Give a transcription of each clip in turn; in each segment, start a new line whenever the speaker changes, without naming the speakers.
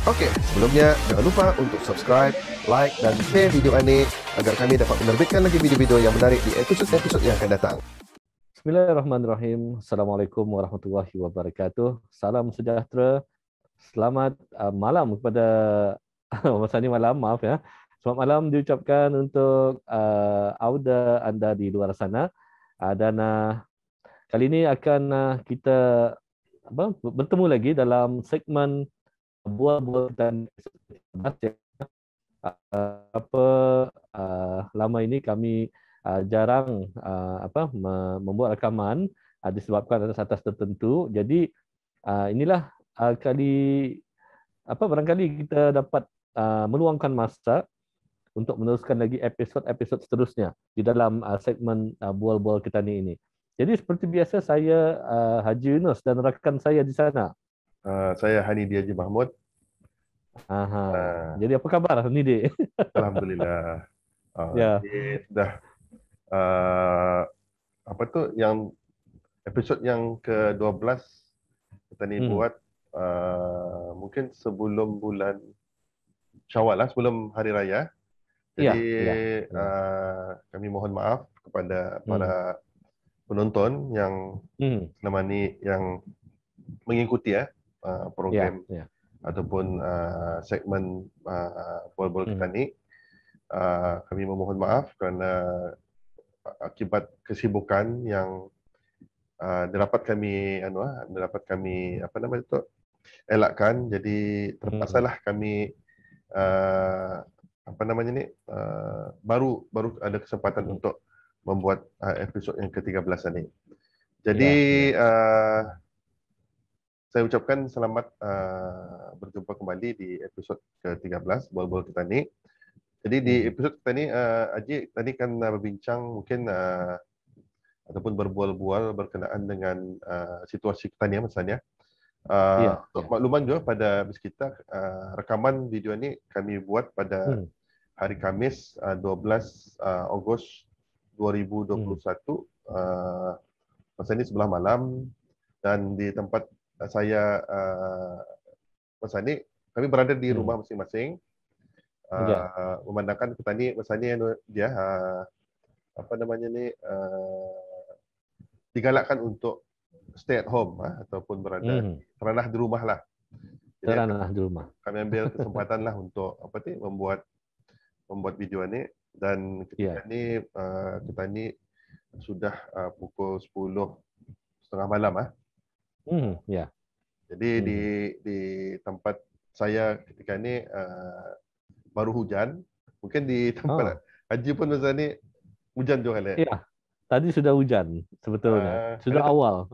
Okey, sebelumnya jangan lupa untuk subscribe, like dan share video ini agar kami dapat menerbitkan lagi video-video yang menarik di episod-episod yang akan datang.
Bismillahirrahmanirrahim. Assalamualaikum warahmatullahi wabarakatuh. Salam sejahtera. Selamat malam kepada masa ni malam, maaf ya. Selamat malam diucapkan untuk auda anda di luar sana. Dan kali ini akan kita bertemu lagi dalam segmen bual-bual kita. Lama ini kami jarang membuat rakaman disebabkan atas tertentu. Jadi inilah barangkali kita dapat meluangkan masa untuk meneruskan lagi episod-episod seterusnya di dalam segmen bual-bual kita ini. Jadi seperti biasa saya Haji Yunus dan rakan saya di sana.
Saya Hanidi Haji Mahmud.
Jadi apa kabar Hanidi?
Alhamdulillah.
Ya.
Sudah yang episod yang ke-12 kita ni buat mungkin sebelum bulan Syawal lah, sebelum hari raya. Jadi kami mohon maaf kepada para penonton yang selama ni yang mengikuti program ataupun segmen bual-bual kita ni. Kami memohon maaf kerana akibat kesibukan yang dapat kami elakkan. Jadi terpaksalah kami baru ada kesempatan untuk membuat episod yang ke-13 ini. Jadi saya ucapkan selamat berjumpa kembali di episod ke-13 bual-bual kita ni. Jadi di episod kita ni Haji tadi kan berbincang mungkin ataupun berbual-bual berkenaan dengan situasi kita ni misalnya. Untuk makluman juga pada kita rakaman video ni kami buat pada hari Khamis 12 Ogos 2021 masa ni sebelah malam, dan di tempat saya masa ni kami berada di rumah masing-masing. Memandangkan kita ni masa ni dia digalakkan untuk stay at home ataupun berada teranah di rumah lah. Jadi
teranah di rumah.
Kami ambil kesempatan lah untuk membuat video ni, dan ketika ni kita ni sudah pukul 10:30 malam Jadi di tempat saya ketika ni baru hujan. Mungkin di tempat Haji pun masa ni hujan juga kan?
Ya. Tadi sudah hujan sebetulnya. Sudah awal.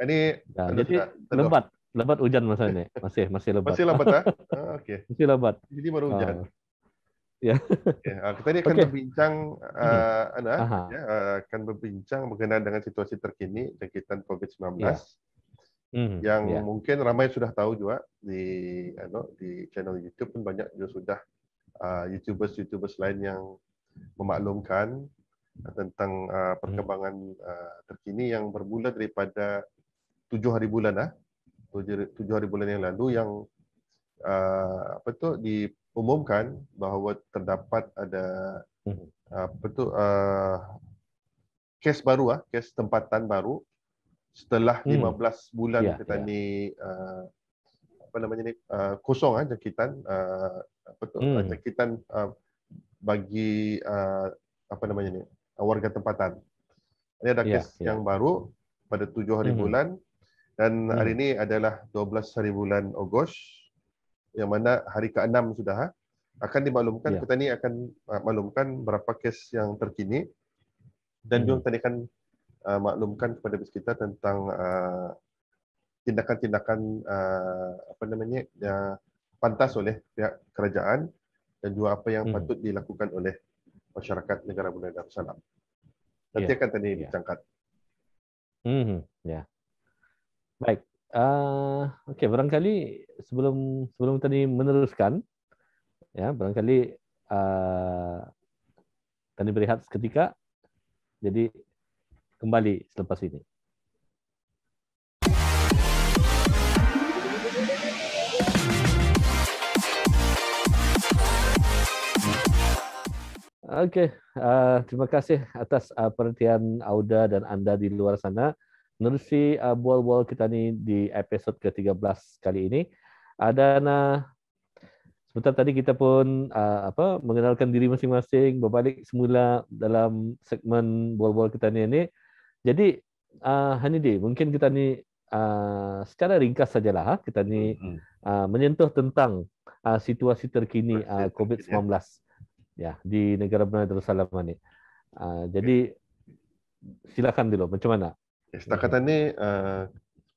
Ini
jadi lebat hujan masa ni. Masih lebat.
Masih lebat okey.
Masih lebat.
Jadi baru hujan.
Ya.
Kita ni akan berbincang akan berbincang berkenaan dengan situasi terkini jangkitan COVID-19 yang mungkin ramai sudah tahu juga di channel YouTube pun banyak juga sudah YouTubers lain yang memaklumkan tentang perkembangan terkini yang bermula daripada 7 hari bulan 7 hari bulan yang lalu yang diumumkan bahawa terdapat ada kes baru kes tempatan baru setelah 15 bulan kita ni kosong jangkitan jangkitan bagi warga tempatan. Ini ada kes yang baru pada 7 hari bulan, dan hari ini adalah 12 hari bulan Ogos, yang mana hari ke-6 sudah akan dimaklumkan. Kita ni akan maklumkan berapa kes yang terkini, dan juga tadi akan maklumkan kepada kita tentang tindakan-tindakan pantas oleh pihak kerajaan dan juga apa yang patut dilakukan oleh masyarakat negara Brunei Darussalam. Nanti akan tadi dicangkat.
Baik. Okey, barangkali sebelum tadi meneruskan, barangkali tadi berehat seketika. Jadi kembali selepas ini. Okey, terima kasih atas perhatian Auda dan anda di luar sana. Menerusi bual-bual kita ni di episod ke-13 kali ini. Dan sebentar tadi kita pun mengenalkan diri masing-masing, berbalik semula dalam segmen bual-bual kita ni. Jadi Hanidi, mungkin kita ni secara ringkas sajalah kita ni menyentuh tentang situasi terkini COVID-19 ya di negara Brunei Darussalam ni. Jadi silakan dulu macam mana?
Setakat ini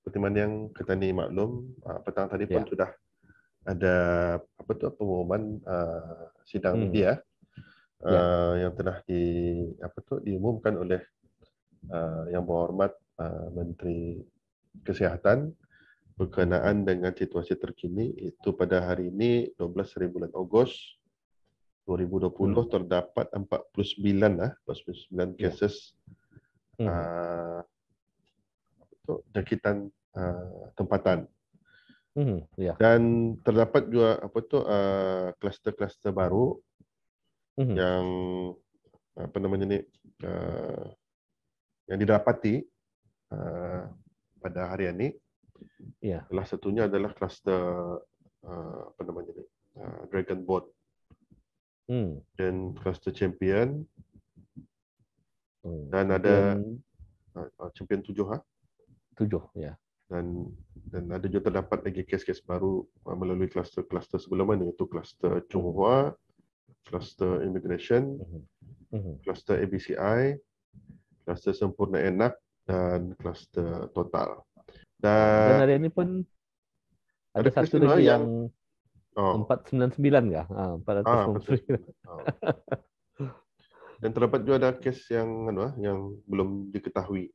seperti mana yang kita ni maklum, petang tadi pun sudah ada pengumuman sidang media yang telah diumumkan oleh Yang Berhormat Menteri Kesihatan berkenaan dengan situasi terkini. Itu pada hari ini 12 bulan Ogos 2020 terdapat 49 cases jangkitan tempatan. Dan terdapat juga kluster-kluster baru yang yang didapati pada hari ini. Salah satunya adalah kluster Dragon Boat dan kluster Champion dan ada Champion 7
ya.
Dan ada juga terdapat lagi kes-kes baru melalui kluster-kluster sebelum ini, iaitu kluster Chonghua, kluster Immigration, kluster ABCI, kluster Sempurna Enak dan kluster Total.
Dan hari ini pun ada satu lagi yang 499 kah? 499.
Dan terdapat juga ada kes yang belum diketahui.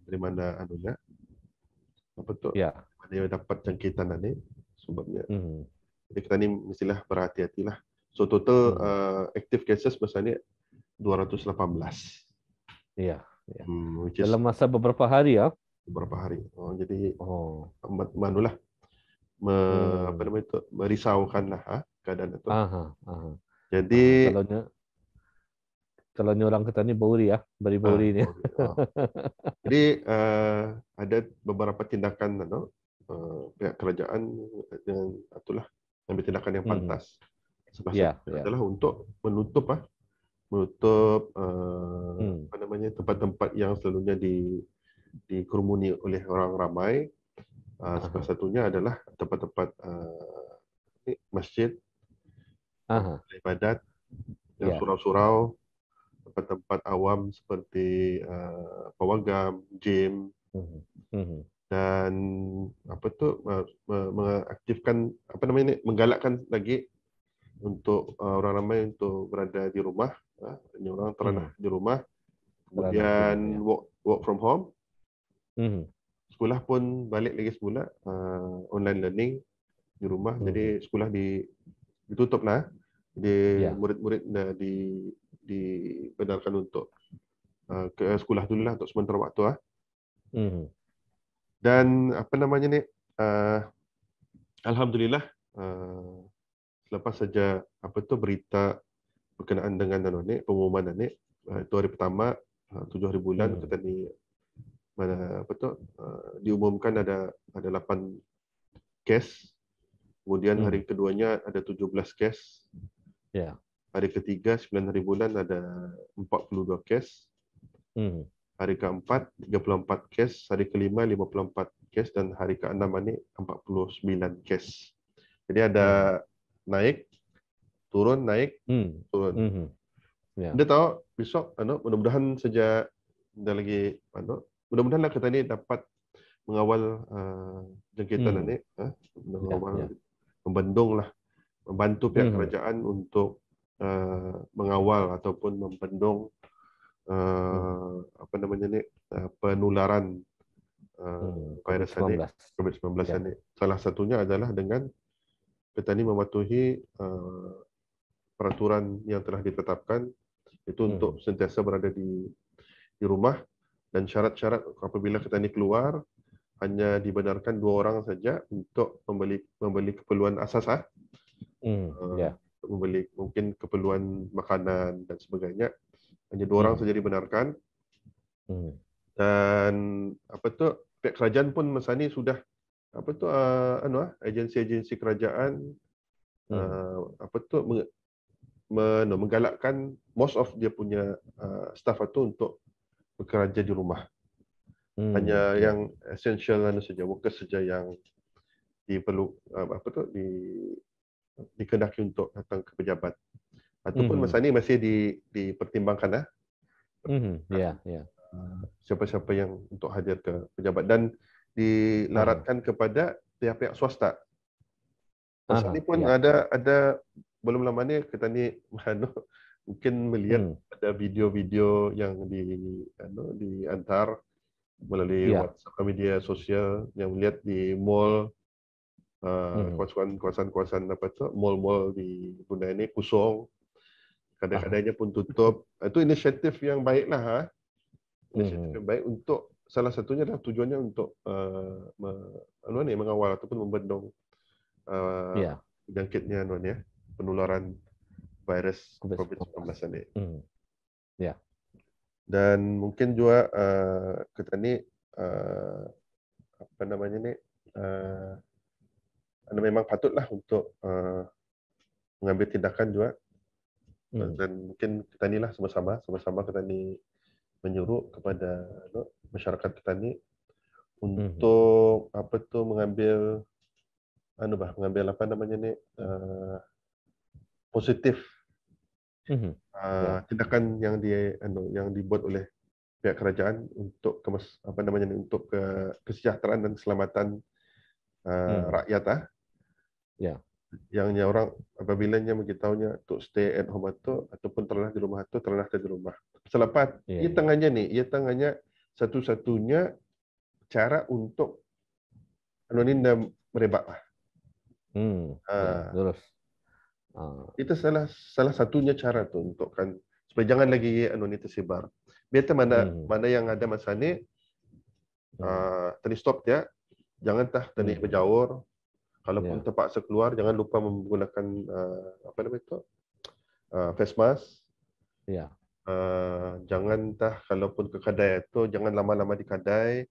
Dari mana anunya? Mana yang dapat jangkitan ini sebabnya. Jadi kita ni mestilah berhati-hatilah. So total active cases maksudnya 218.
Iya. Dalam masa beberapa hari ya.
Beberapa hari. Jadi manulah merisaukanlah keadaan itu. Jadi
kalau orang kita ni bauri ya, beri-bauri ni.
Jadi ada beberapa tindakan pihak kerajaan yang ambil tindakan yang pantas. Salah satunya adalah untuk menutup tempat-tempat yang selalunya dikerumuni oleh orang ramai. Salah satunya adalah tempat-tempat masjid, ibadat, dan surau-surau, tempat-tempat awam seperti pawagam, gym, dan mengaktifkan menggalakkan lagi untuk orang ramai untuk berada di rumah. Ini orang teranah di rumah, kemudian work from home. Sekolah pun balik lagi semula online learning di rumah. Jadi sekolah ditutup lah. Jadi murid-murid dibenarkan untuk ke sekolah dulu lah untuk sementara waktu. Dan alhamdulillah selepas saja berita berkenaan dengan pengumuman ini, itu hari pertama 7 hari bulan kita ni diumumkan ada 8 kes. Kemudian hari keduanya ada 17 kes. Hari ketiga 9 hari bulan ada 42 kes. Hari keempat 34 kes, hari kelima 54 kes, dan hari keenam ini 49 kes. Jadi ada naik, turun, naik, turun. Anda tahu besok mudah-mudahan saja ada lagi mudah-mudahan kita ini dapat mengawal jangkitan ini, membantu pihak kerajaan untuk mengawal ataupun membendung penularan virus ini, COVID-19 ini. Salah satunya adalah dengan kita ini mematuhi peraturan yang telah ditetapkan, itu untuk sentiasa berada di rumah, dan syarat-syarat apabila kita ini keluar hanya dibenarkan 2 orang saja untuk membeli keperluan asas. untuk membeli mungkin keperluan makanan dan sebagainya. Hanya 2 orang saja dibenarkan. Dan pihak kerajaan pun masa ni sudah agensi-agensi kerajaan menggalakkan most of dia punya staff itu untuk bekerja di rumah. Hanya yang essential saja, workers saja yang diperlu dikehendaki untuk datang ke pejabat. Ataupun masa ni masih dipertimbangkan siapa-siapa yang untuk hadir ke pejabat dan dilaratkan kepada pihak-pihak swasta. Masa ni pun ada belum lama ni kita ni mungkin melihat ada video-video yang diantar melalui WhatsApp media sosial yang melihat di mall, kawasan-kawasan mall-mall di Brunei ini kosong, kadang-kadangnya pun tutup. Itu inisiatif yang baiklah, inisiatif yang baik untuk salah satunya adalah tujuannya untuk mengawal ataupun membendung jangkitnya penularan virus COVID-19 ini. Dan mungkin juga kita ni memang patutlah untuk mengambil tindakan juga. Dan mungkin kita ni lah sama-sama kita ni menyuruh kepada masyarakat kita ni untuk mengambil positif tindakan yang dibuat oleh pihak kerajaan untuk untuk kesejahteraan dan keselamatan rakyat. Yang orang apabila memberitahunya untuk stay at home ataupun terlah di rumah di rumah. Selepas ia tengahnya satu-satunya cara untuk merebak.
Terus.
Itu salah satunya cara tu untuk supaya jangan lagi tersebar. Biarlah mana yang ada masa ni tadi stop dia, jangan tadi berjauh. Kalaupun terpaksa keluar, jangan lupa menggunakan face mask. Jangan kalaupun ke kedai itu jangan lama-lama di kedai.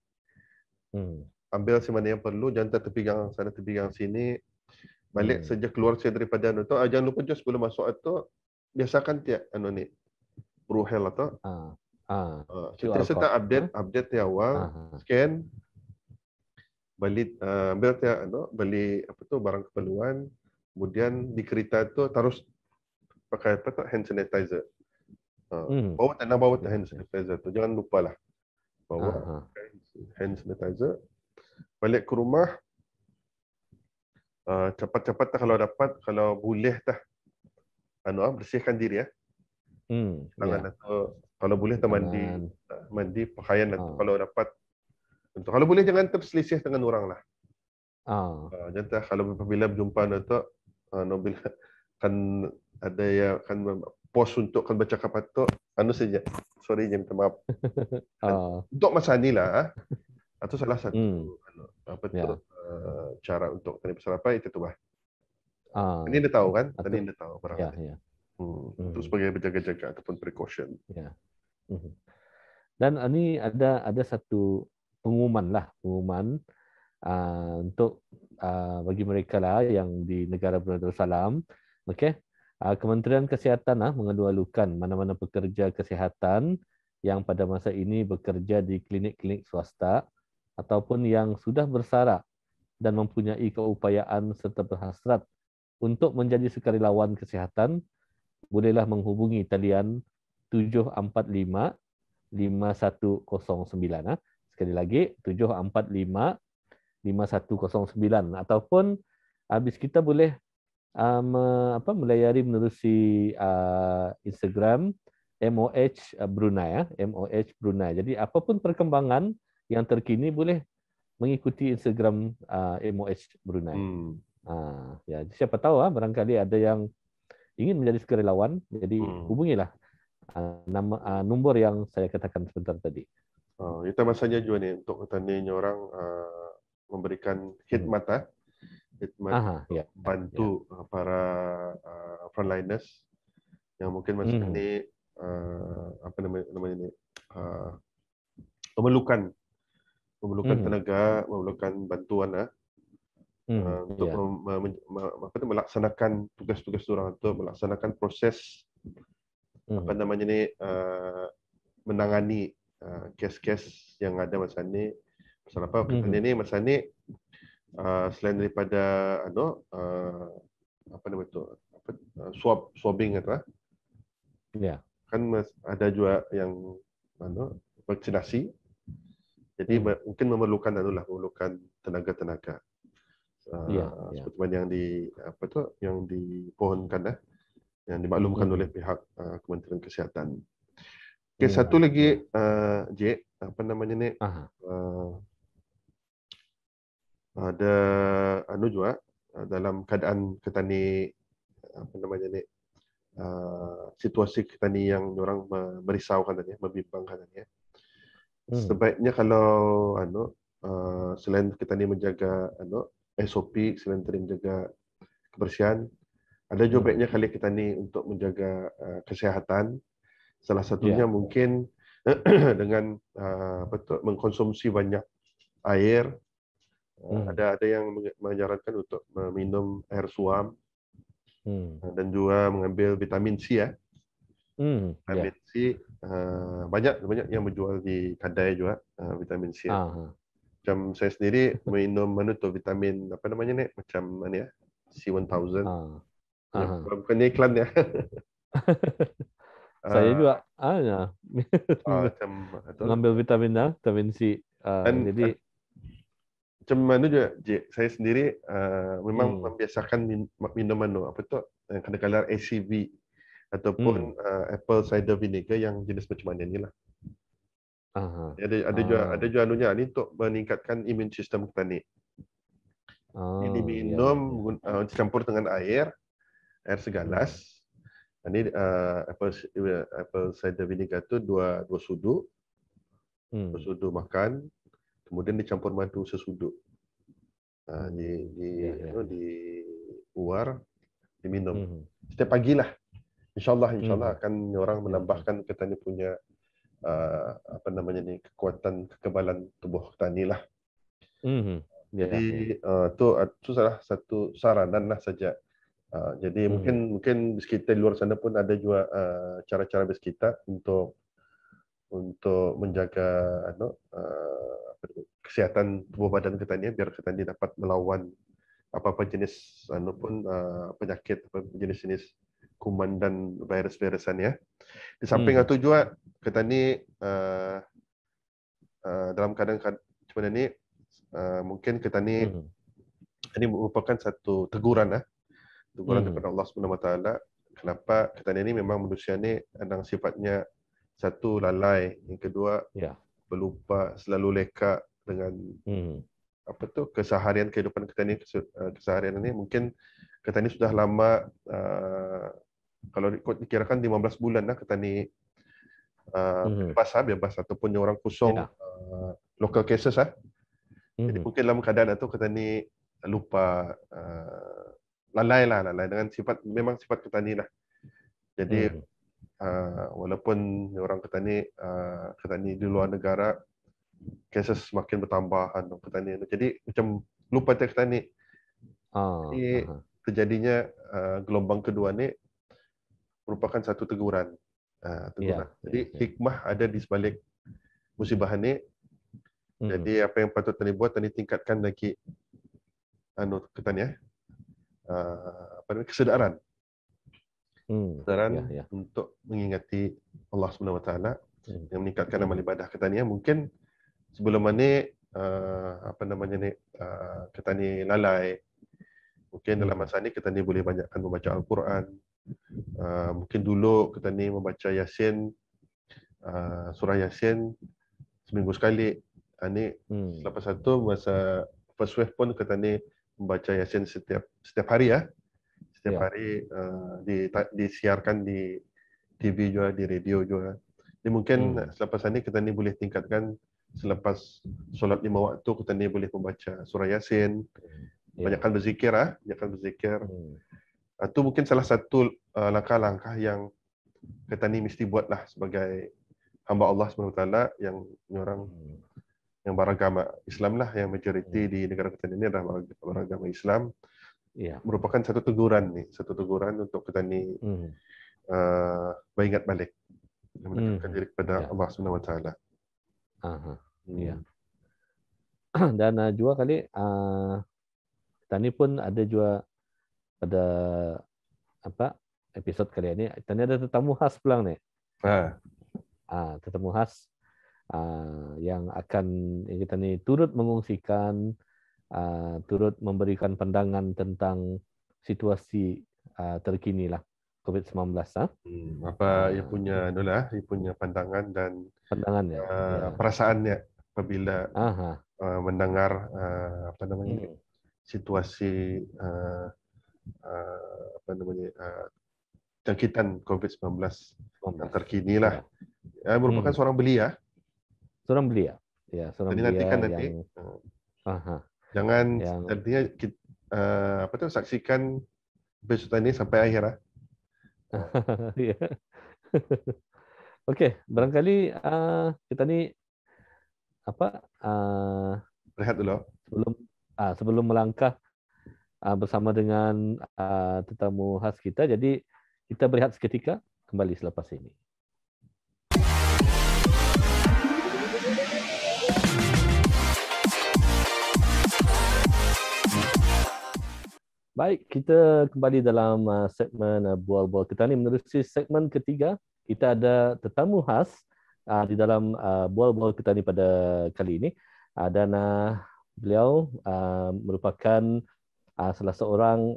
Ambil semana yang perlu, jangan terpegang sana terpegang sini. Balik saja keluar saja daripada itu. Jangan lupa juga sebelum masuk itu biasakan Bruhel atau setiap update di awal, scan, beli beli barang keperluan, kemudian di kereta itu terus pakai hand sanitizer. Bawa hand sanitizer itu, jangan lupa lah bawa hand sanitizer. Balik ke rumah cepat-cepat kalau dapat, kalau boleh bersihkan diri tangan atau kalau boleh mandi pakaian atau kalau dapat. Kalau boleh jangan terselisih dengan orang lah. Jangan kalau apabila berjumpa itu bila kan ada yang kan post untuk kan bercakap itu saja. Sorry, minta maaf. Untuk masa ni lah atau salah satu cara untuk tadi bersarapai itu lah. Ini dah tahu kan? Tadi dah tahu barangkali. Untuk sebagai berjaga-jaga ataupun precaution.
Dan ini ada satu pengumuman untuk bagi mereka lah yang di negara Brunei Darussalam. Okey. Kementerian Kesihatan mengeluarkan mana-mana pekerja kesihatan yang pada masa ini bekerja di klinik-klinik swasta ataupun yang sudah bersara dan mempunyai keupayaan serta berhasrat untuk menjadi sukarelawan kesihatan, bolehlah menghubungi talian 745 5109. Sekali lagi 745 5109 ataupun habis kita boleh melayari menerusi Instagram MOH Brunei MOH Brunei. Jadi apapun perkembangan yang terkini boleh mengikuti Instagram MOH Brunei. Ya, siapa tahu barangkali ada yang ingin menjadi sukarelawan, jadi hubungilah nombor yang saya katakan sebentar tadi.
Itu masanya juga nih untuk tandanya orang memberikan khidmat khidmat
Ya.
bantu para frontliners yang mungkin masa ini apa namanya ini memerlukan tenaga, memerlukan bantuan untuk melaksanakan tugas-tugas orang, untuk melaksanakan proses apa namanya ini menangani kes-kes yang ada masa ini. Pasal apa? Kita ini masa ini selain daripada apa nama itu, swabbing atau kan ada juga yang vaksinasi. Jadi mungkin memerlukan tenaga-tenaga seperti mana yang dipohonkan yang dimaklumkan oleh pihak Kementerian Kesihatan. Okey, satu lagi J, apa namanya ni? Ada juga dalam keadaan kita ni apa namanya ni? Situasi kita ni yang orang merisaukan tadi, membimbangkan tadi. Sebaiknya kalau selain kita ni menjaga SOP, selain tadi menjaga kebersihan, ada juga baiknya kali kita ni untuk menjaga kesihatan. Salah satunya mungkin dengan mengkonsumsi banyak air. Ada yang menyarankan untuk minum air suam dan juga mengambil vitamin C ya. Vitamin C banyak yang menjual di kedai juga vitamin C. Macam saya sendiri minum vitamin apa namanya ni, macam mana ya, C1000. Bukan iklan ya.
Saya juga
macam
mengambil vitamin C. Jadi
macam mana juga, saya sendiri memang membiasakan minum yang kadang-kadang ACV ataupun apple cider vinegar yang jenis macam mana ni lah. Ada juga anunya ni untuk meningkatkan imun sistem kita ni. Ini minum dicampur dengan air segalas. Ini apple cider vinegar tu dua sudu. Dua sudu makan. Kemudian dicampur madu sesudu. Di uar, diminum. Setiap pagi lah. InsyaAllah akan orang menambahkan kita ni punya apa namanya ni, kekuatan kekebalan tubuh kita ni lah. Jadi itu salah satu saranan lah saja. Jadi mungkin di sekitar luar sana pun ada juga cara-cara di sekitar untuk menjaga kesihatan tubuh badan kita ni, biar kita ni dapat melawan apa-apa jenis penyakit, jenis-jenis kuman dan virus-virusan ya. Di samping itu juga kita ni dalam keadaan macam mana ni, mungkin kita ni ini merupakan satu teguran daripada Allah Subhanahu Wa Taala. Kenapa kita ni memang manusia ni ada sifatnya, satu lalai, yang kedua pelupa, selalu leka dengan keseharian kehidupan kita ni. Keseharian ini mungkin kita ni sudah lama, kalau dikirakan 15 bulan lah kita ni bebas ataupun orang kosong local cases Jadi mungkin dalam keadaan itu kita ni lupa, lalai dengan memang sifat kita ni lah. Jadi walaupun orang kita ni di luar negara cases semakin bertambah kita ni. Jadi macam lupa kita ni. Jadi terjadinya gelombang kedua ni merupakan satu teguran. Jadi hikmah ada di sebalik musibah ni. Jadi apa yang patut tadi buat, tadi tingkatkan lagi kita ni kesedaran. Untuk mengingati Allah Subhanahu Wa Taala, yang meningkatkan amal ibadah kita ni. Mungkin sebelum ni kita ni lalai. Mungkin dalam masa ni kita ni boleh banyakkan membaca Al-Quran. Mungkin dulu kita ni membaca Yasin, surah Yasin seminggu sekali. Selepas itu masa first wave pun kita ni membaca Yasin setiap hari ya. Setiap hari disiarkan di TV juga, di radio juga. Jadi mungkin selepas ini kita ni boleh tingkatkan, selepas solat 5 waktu kita ni boleh membaca surah Yasin. banyakkan berzikir, banyakkan berzikir.
Hmm.
Itu mungkin salah satu langkah-langkah yang kita ni mesti buatlah sebagai hamba Allah SWT yang orang yang beragama Islam lah, yang majoriti di negara kita ini adalah beragama Islam.
Ya.
Merupakan satu teguran untuk kita ni beringat balik mendekatkan diri kepada Allah SWT.
Ya. Dan juga kali kita ni pun ada juga pada episod kali ini kita ni ada tetamu khas pulang ni. Tetamu khas yang akan kita ni turut mengungsikan, turut memberikan pandangan tentang situasi terkini lah COVID-19.
Apa ia punya pandangan dan
pandangannya,
perasaannya apabila mendengar situasi jangkitan COVID-19 yang terkini lah. Merupakan seorang belia.
Seorang belia. Ya, seorang belia.
Jadi nanti jangan nantinya saksikan episode ini sampai akhir. Okey, barangkali kita ni rehat dulu sebelum melangkah bersama dengan tetamu khas kita. Jadi kita berehat seketika, kembali selepas ini. Baik, kita kembali dalam segmen Bual-Bual kita ni. Menerusi segmen ketiga, kita ada tetamu khas di dalam Bual-Bual kita ni pada kali ini. Dan beliau merupakan salah seorang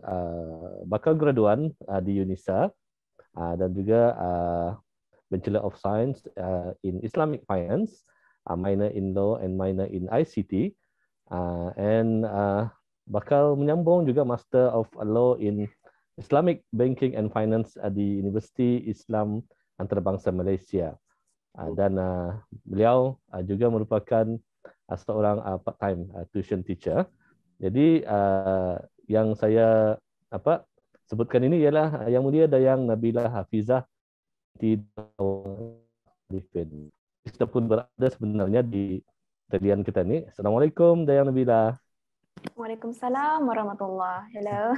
bakal graduan di UNISA dan juga Bachelor of Science in Islamic Finance, minor in Law and minor in ICT, and bakal menyambung juga Master of Law in Islamic Banking and Finance di Universiti Islam Antarabangsa Malaysia. Dan beliau juga merupakan seorang part-time tuition teacher. Jadi yang saya sebutkan ini ialah Yang Mulia Dayang Nabilah Hafizah di kita pun berada sebenarnya di talian kita ni. Assalamualaikum Dayang Nabilah.
Waalaikumsalam warahmatullahi. Hello.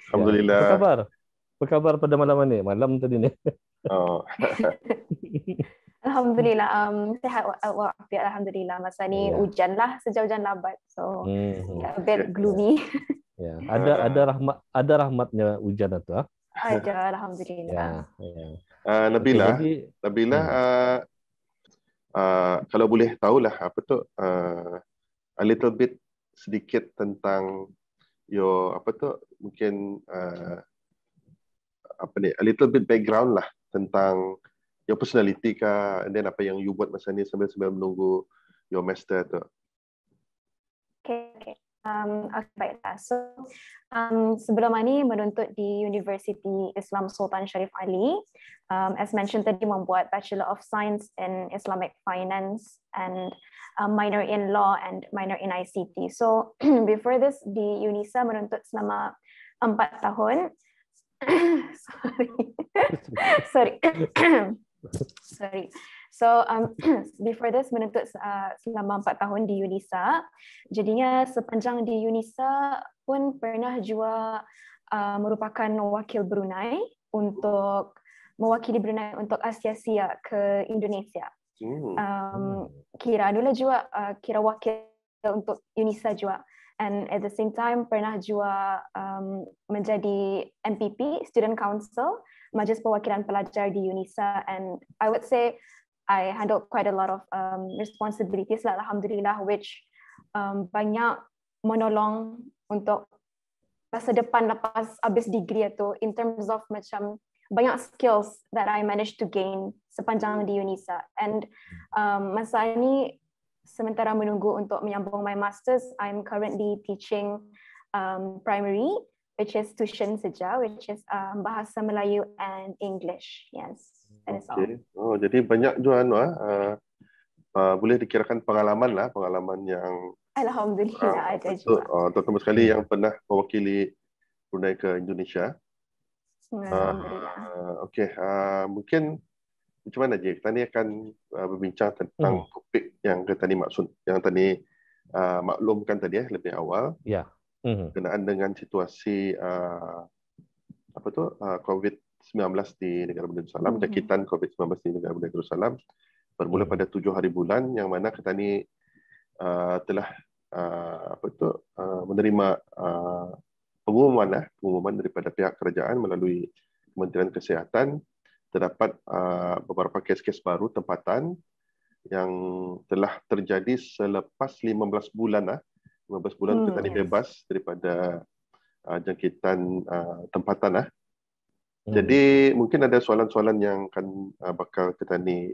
Alhamdulillah.
Apa khabar? Apa khabar pada malam ini? Malam tadi ni.
Alhamdulillah, sehat walafiat. Alhamdulillah. Masa ni hujan lah, sejak hujan labat. So, a bit gloomy.
Ya, ada rahmatnya hujan itu.
Ada, alhamdulillah.
Nabilah, kalau boleh tahulah a little bit sedikit tentang mungkin a little bit background lah tentang your personality kah, and then apa yang you buat masa ni sambil menunggu your master tu.
Okay. Baiklah. So, sebelum ini menuntut di Universiti Islam Sultan Sharif Ali. As mentioned tadi, membuat Bachelor of Science in Islamic Finance and minor in Law and minor in ICT. So, before this di UNISA menuntut selama 4 tahun. Sorry. So before this menuntut selama 4 tahun di UNISA. Jadinya sepanjang di UNISA pun pernah juga merupakan wakil Brunei untuk mewakili Brunei untuk Asia ke Indonesia. Kira dulu juga kira wakil untuk UNISA juga. And at the same time pernah juga menjadi MPP, Student Council, Majlis Perwakilan Pelajar di UNISA, and I would say I handled quite a lot of responsibilities lah, alhamdulillah, which banyak menolong untuk masa depan lepas habis degree itu, in terms of macam banyak skills that I managed to gain sepanjang di UNISA. And masa ini sementara menunggu untuk menyambung my masters, I'm currently teaching primary, which is tuition saja, which is bahasa Melayu and English. Yes, that is all.
Oh, jadi banyak juga boleh dikirakan pengalaman yang
Alhamdulillah ada
betul,
juga.
terutama sekali yang pernah mewakili Brunei ke Indonesia.
Alhamdulillah.
Okey, mungkin macam mana je? Kita ni akan berbincang tentang topik yang kita ni maklumkan tadi lebih awal.
Ya.
Berkenaan dengan situasi COVID-19 di negara Brunei Darussalam, jangkitan COVID-19 di negara Brunei Darussalam bermula pada 7 hari bulan, yang mana kita ni telah menerima pengumuman daripada pihak kerajaan melalui Kementerian Kesihatan. Terdapat beberapa kes-kes baru tempatan yang telah terjadi selepas 15 bulan 15 bulan kita ni bebas daripada jangkitan tempatan. Jadi mungkin ada soalan-soalan yang akan bakal kita ni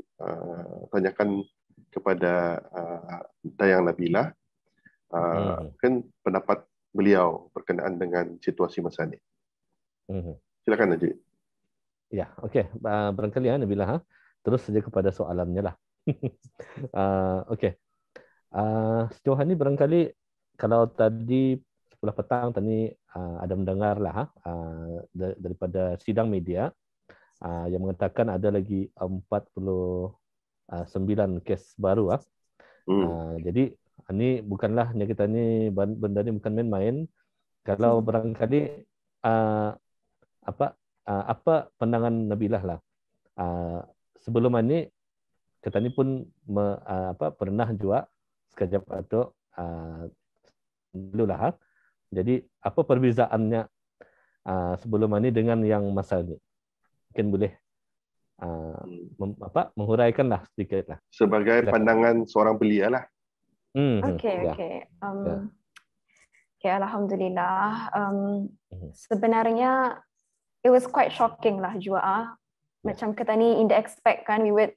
tanyakan kepada Dayang Nabilah. Mungkin pendapat beliau berkenaan dengan situasi masa ini. Silakan Najib.
Ya, okey. Barangkali Nabilah, terus saja kepada soalannya lah. Okey. Sejauh ini barangkali kalau tadi 10 petang tadi ada mendengar lah daripada sidang media yang mengatakan ada lagi 49 kes baru. Jadi ini bukanlah kita ni benda ni bukan main-main. Kalau barangkali apa pandangan Nabilah lah sebelum ini kita ni pun pernah juga sekejap atau dululah. Jadi apa perbezaannya sebelum ini dengan yang masa ini? Mungkin boleh menghuraikanlah sedikit lah.
Sebagai pandangan seorang belia lah.
Okey. Alhamdulillah. Sebenarnya it was quite shocking lah juga. Macam kita ni in the expect kan we would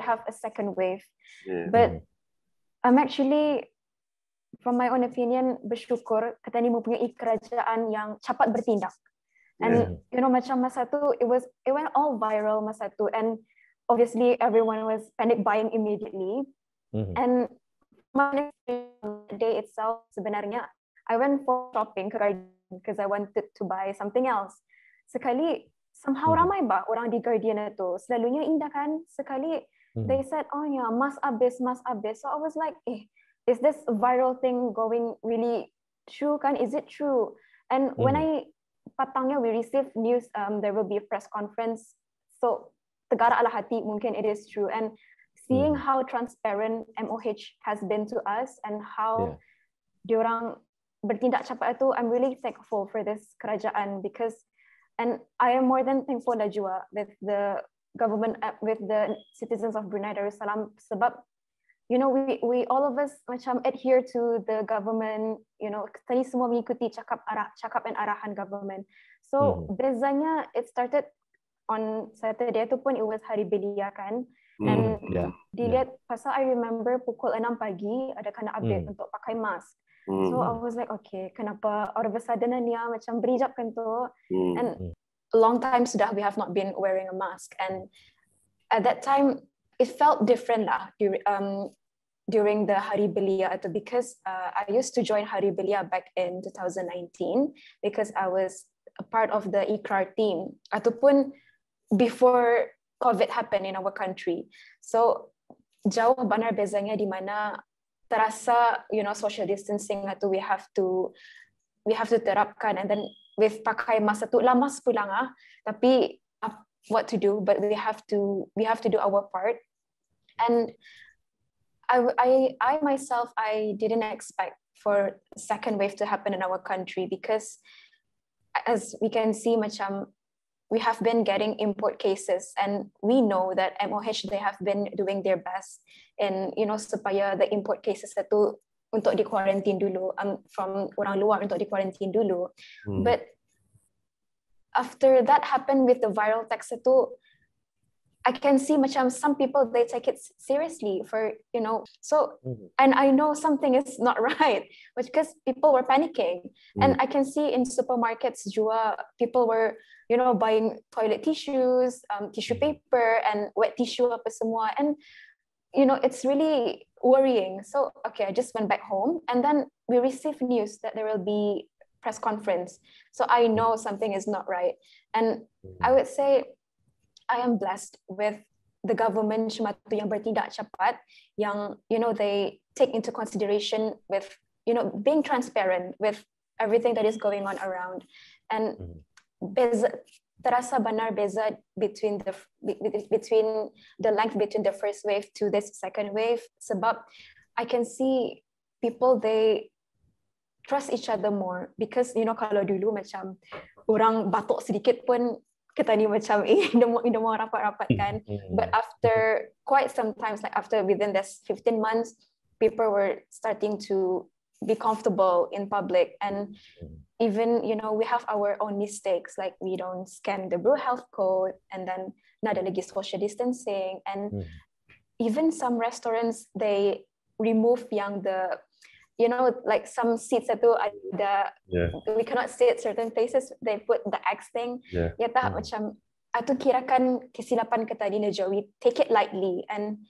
have a second wave. But I'm actually, from my own opinion, bersyukur kita ni mempunyai kerajaan yang cepat bertindak. And macam masa tu it went all viral masa tu, and obviously everyone was panic buying immediately. And my day itself sebenarnya I went for shopping because I wanted to buy something else. Sekali somehow ramai orang di Guardian itu. Selalunya indah kan, sekali they said, oh ya, mas habis. So I was like, is this viral thing going really true kan? Is it true? And when patangnya we received news, there will be a press conference. So tegara ala hati, mungkin it is true. And seeing how transparent MOH has been to us and how diorang bertindak cepat itu, I'm really thankful for this kerajaan and I am more than thankful juga with the government, with the citizens of Brunei Darussalam, sebab we all of us macam adhere to the government, tadi semua mengikuti cakap dan arahan government. So bezanya it started on Saturday itu pun it was Hari Belia kan. And dilihat pasal I remember pukul 6 pagi ada kena update untuk pakai mask. So I was like, okay, kenapa out of a sudden macam berijab kan tu. And a long time sudah we have not been wearing a mask. And at that time it felt different lah during the Hari Belia itu, because I used to join Hari Belia back in 2019 because I was a part of the IKRAR team ataupun before COVID happened in our country. So jauh benar bezanya di mana terasa social distancing atau we have to terapkan, and then with pakai mask tu lamas pulang tapi what to do, but we have to do our part. And I myself didn't expect for second wave to happen in our country, because as we can see macam we have been getting import cases, and we know that MOH they have been doing their best in supaya the import cases itu untuk di quarantine dulu, from orang luar untuk di quarantine dulu. But after that happened with the viral text itu, I can see macam some people they take it seriously for so and I know something is not right, because people were panicking. And I can see in supermarkets juga people were buying toilet tissues, tissue paper and wet tissue apa semua, and it's really worrying. So, okay, I just went back home and then we received news that there will be press conference. So I know something is not right. And I would say I am blessed with the government Shematu yang bertindak cepat, yang, they take into consideration with, being transparent with everything that is going on around. And terasa benar beza between the length between the first wave to this second wave, sebab I can see people, they trust each other more, because kalau dulu macam orang batuk sedikit pun kita ni macam ida mau rapat-rapat kan, but after quite some times, like after within this 15 months, people were starting to be comfortable in public. And even we have our own mistakes, like we don't scan the Blue Health Code, and then nada lagi social distancing, and even some restaurants, they remove yang the like some seats itu ada, we cannot sit certain places, they put the X thing. Macam itu kirakan kesilapan kita di Najwa, we take it lightly. And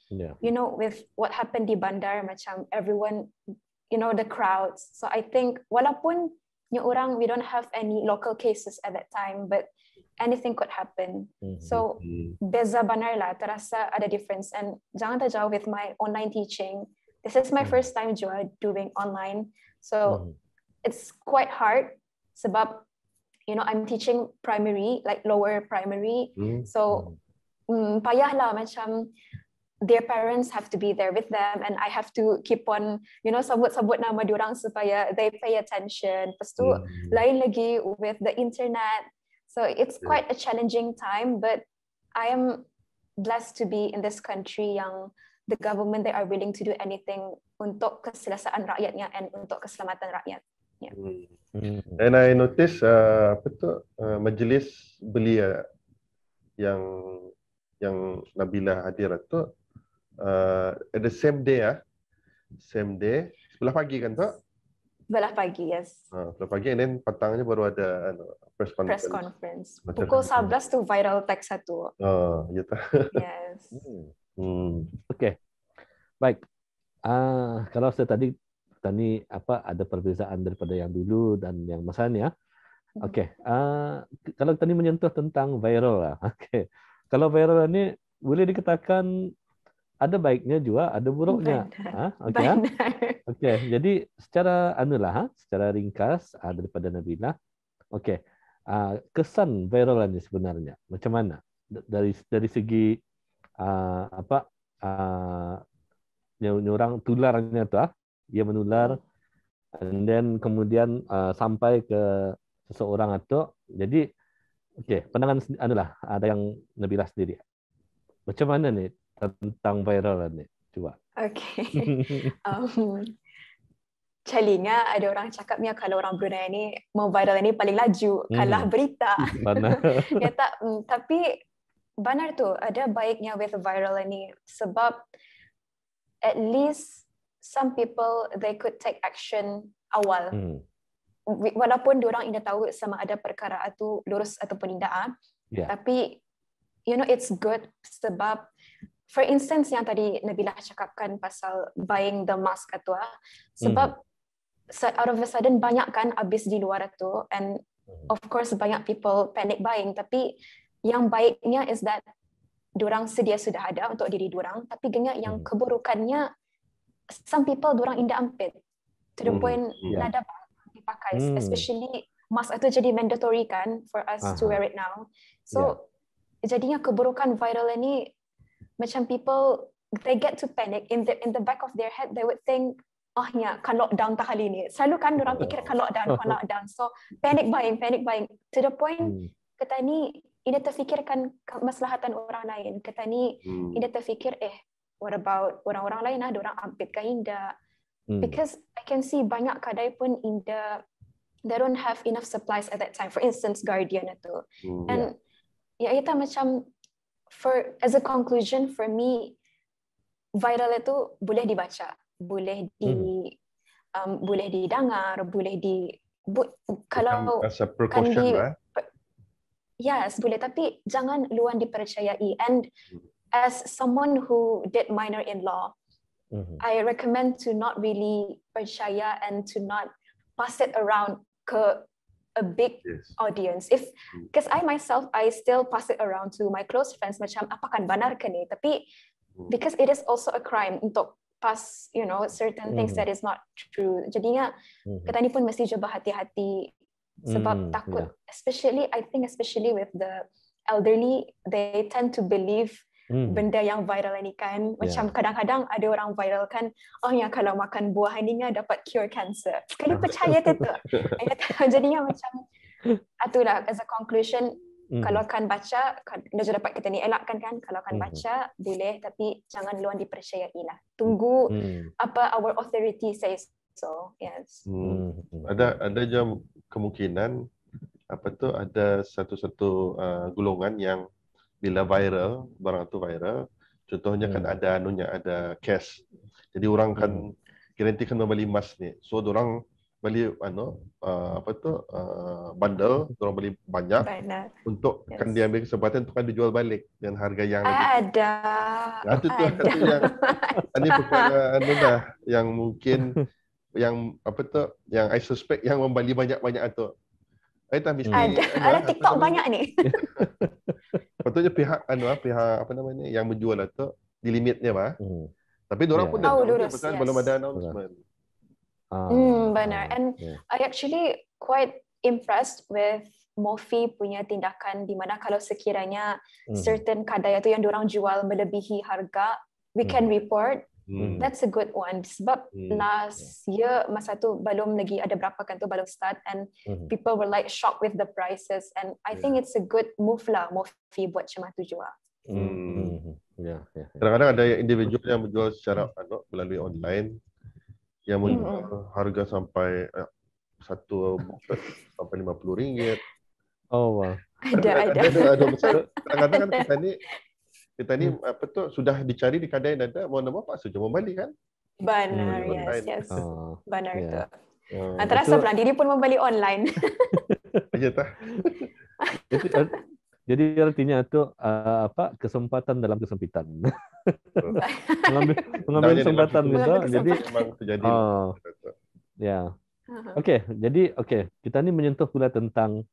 with what happened di bandar, macam everyone, the crowds. So I think walaupun orang, we don't have any local cases at that time, but anything could happen. So beza benar lah, terasa ada difference. And jangan terjauh with my online teaching. This is my first time juga doing online, so it's quite hard. Sebab I'm teaching primary, like lower primary, so payah lah, macam their parents have to be there with them, and I have to keep on sabut nama diorang supaya they pay attention. Lepas tu lain lagi with the internet, so it's quite a challenging time. But I am blessed to be in this country yang the government, they are willing to do anything untuk keselesaan rakyatnya and untuk keselamatan rakyat.
And I notice majlis belia yang Nabila hadir itu at the same day, sebelah pagi kan tu?
Sebelah pagi, yes.
Sebelah pagi, and then petangnya baru ada press conference.
Pukul 11 tu viral teks satu.
Ya tak?
Yes.
Okey. Baik. Kalau saya tadi ada perbezaan daripada yang dulu dan yang masa ni ya. Okey. Kalau tadi menyentuh tentang viral lah. Okey. Kalau viral ni boleh dikatakan ada baiknya juga, ada buruknya. Okey. Okey. Jadi secara secara ringkas daripada Nabila. Okey. Kesan viral ni sebenarnya macam mana? Dari segi orang tularnya tu, dia menular, and then kemudian sampai ke seseorang itu. Jadi, pandangan ada yang Nabila sendiri. Macam mana ni tentang viral ni? Cuba.
Calinya ada orang cakapnya kalau orang Brunei ni mau viral ni paling laju, kalah berita. Tapi benar tu, ada baiknya with viral ini, sebab at least some people, they could take action awal. Walaupun diorang tidak tahu sama ada perkara itu lurus ataupun tidak. Tapi, it's good sebab, for instance yang tadi Nabila cakapkan pasal buying the mask itu, sebab out of a sudden banyak kan habis di luar itu, and of course banyak people panic buying, tapi yang baiknya is that diorang sedia sudah ada untuk diri diorang, tapi gengnya yang keburukannya, some people diorang indah ampit to the point nada dipakai, especially mask itu jadi mandatory kan for us to wear it now. So jadinya keburukan viral ini, macam people, they get to panic in the back of their head, they would think, kan lockdown tak kali ni. Selalu kan diorang fikir kan lockdown. So panic buying to the point kita ni tidak terfikirkan kemaslahatan orang lain. Kita ni tidak terfikir, what about orang-orang lain diorang ampit ke indah. Because I can see banyak kedai pun indah, they don't have enough supplies at that time. For instance, Guardian itu. And itu macam, as a conclusion for me, viral itu boleh dibaca, boleh didengar, boleh kalau
as a precaution
yes, boleh, tapi jangan luan dipercayai. And as someone who did minor in law, I recommend to not really percaya and to not pass it around ke a big audience. Because I myself, I still pass it around to my close friends macam apakan benar ke ni, tapi because it is also a crime untuk pass, you know, certain things that is not true. Jadinya kita ni pun mesti cuba hati-hati sebab takut, especially I think especially with the elderly, they tend to believe benda yang viral ni kan, macam kadang-kadang ada orang viral kan, yang kalau makan buah ni dapat cure cancer. Kali percaya tu. Jadinya macam itulah as a conclusion, kalau kan baca, dah dapat kita ni elakkan kan, kalau kan baca boleh, tapi jangan luang dipercayai lah. Tunggu apa our authority says so. Yes.
Ada je kemungkinan ada satu golongan yang bila viral, barang tu viral, contohnya kan ada ada cash. Jadi orang kan garanti kan membeli emas ni. So orang beli bundle, orang beli banyak untuk kan dia ambil kesempatan untuk kan dijual balik dengan harga yang lebih. Itu yang ini perkara yang mungkin yang yang I suspect yang membeli banyak-banyak tu.
Ada TikTok banyak ni.
Patutnya pihak yang menjual itu di limitnya tapi diorang pun dah tahu pasal belum ada announcement.
Benar. And I actually quite impressed with Mofi punya tindakan, di mana kalau sekiranya certain kadai itu yang diorang jual melebihi harga, we can report. That's a good one. Sebab last year masa tu belum lagi ada berapa kan tu belum start, and people were like shocked with the prices, and I think it's a good move lah Mofi buat macam tu juga.
Kadang-kadang ada individu yang menjual secara melalui online yang menjual harga sampai satu box sampai RM50.
Oh wow.
Ada.
Kadang-kadang kan kita ni sudah dicari di kedai ada, mau nama paksa cuma balik kan?
Benar, yes. Benar tu. Terasa pula diri pun membeli online.
Aja tah.
Jadi artinya itu kesempatan dalam kesempitan. mengambil kesempatan gitu. Jadi
memang terjadi.
Okey, jadi kita ni menyentuh pula tentang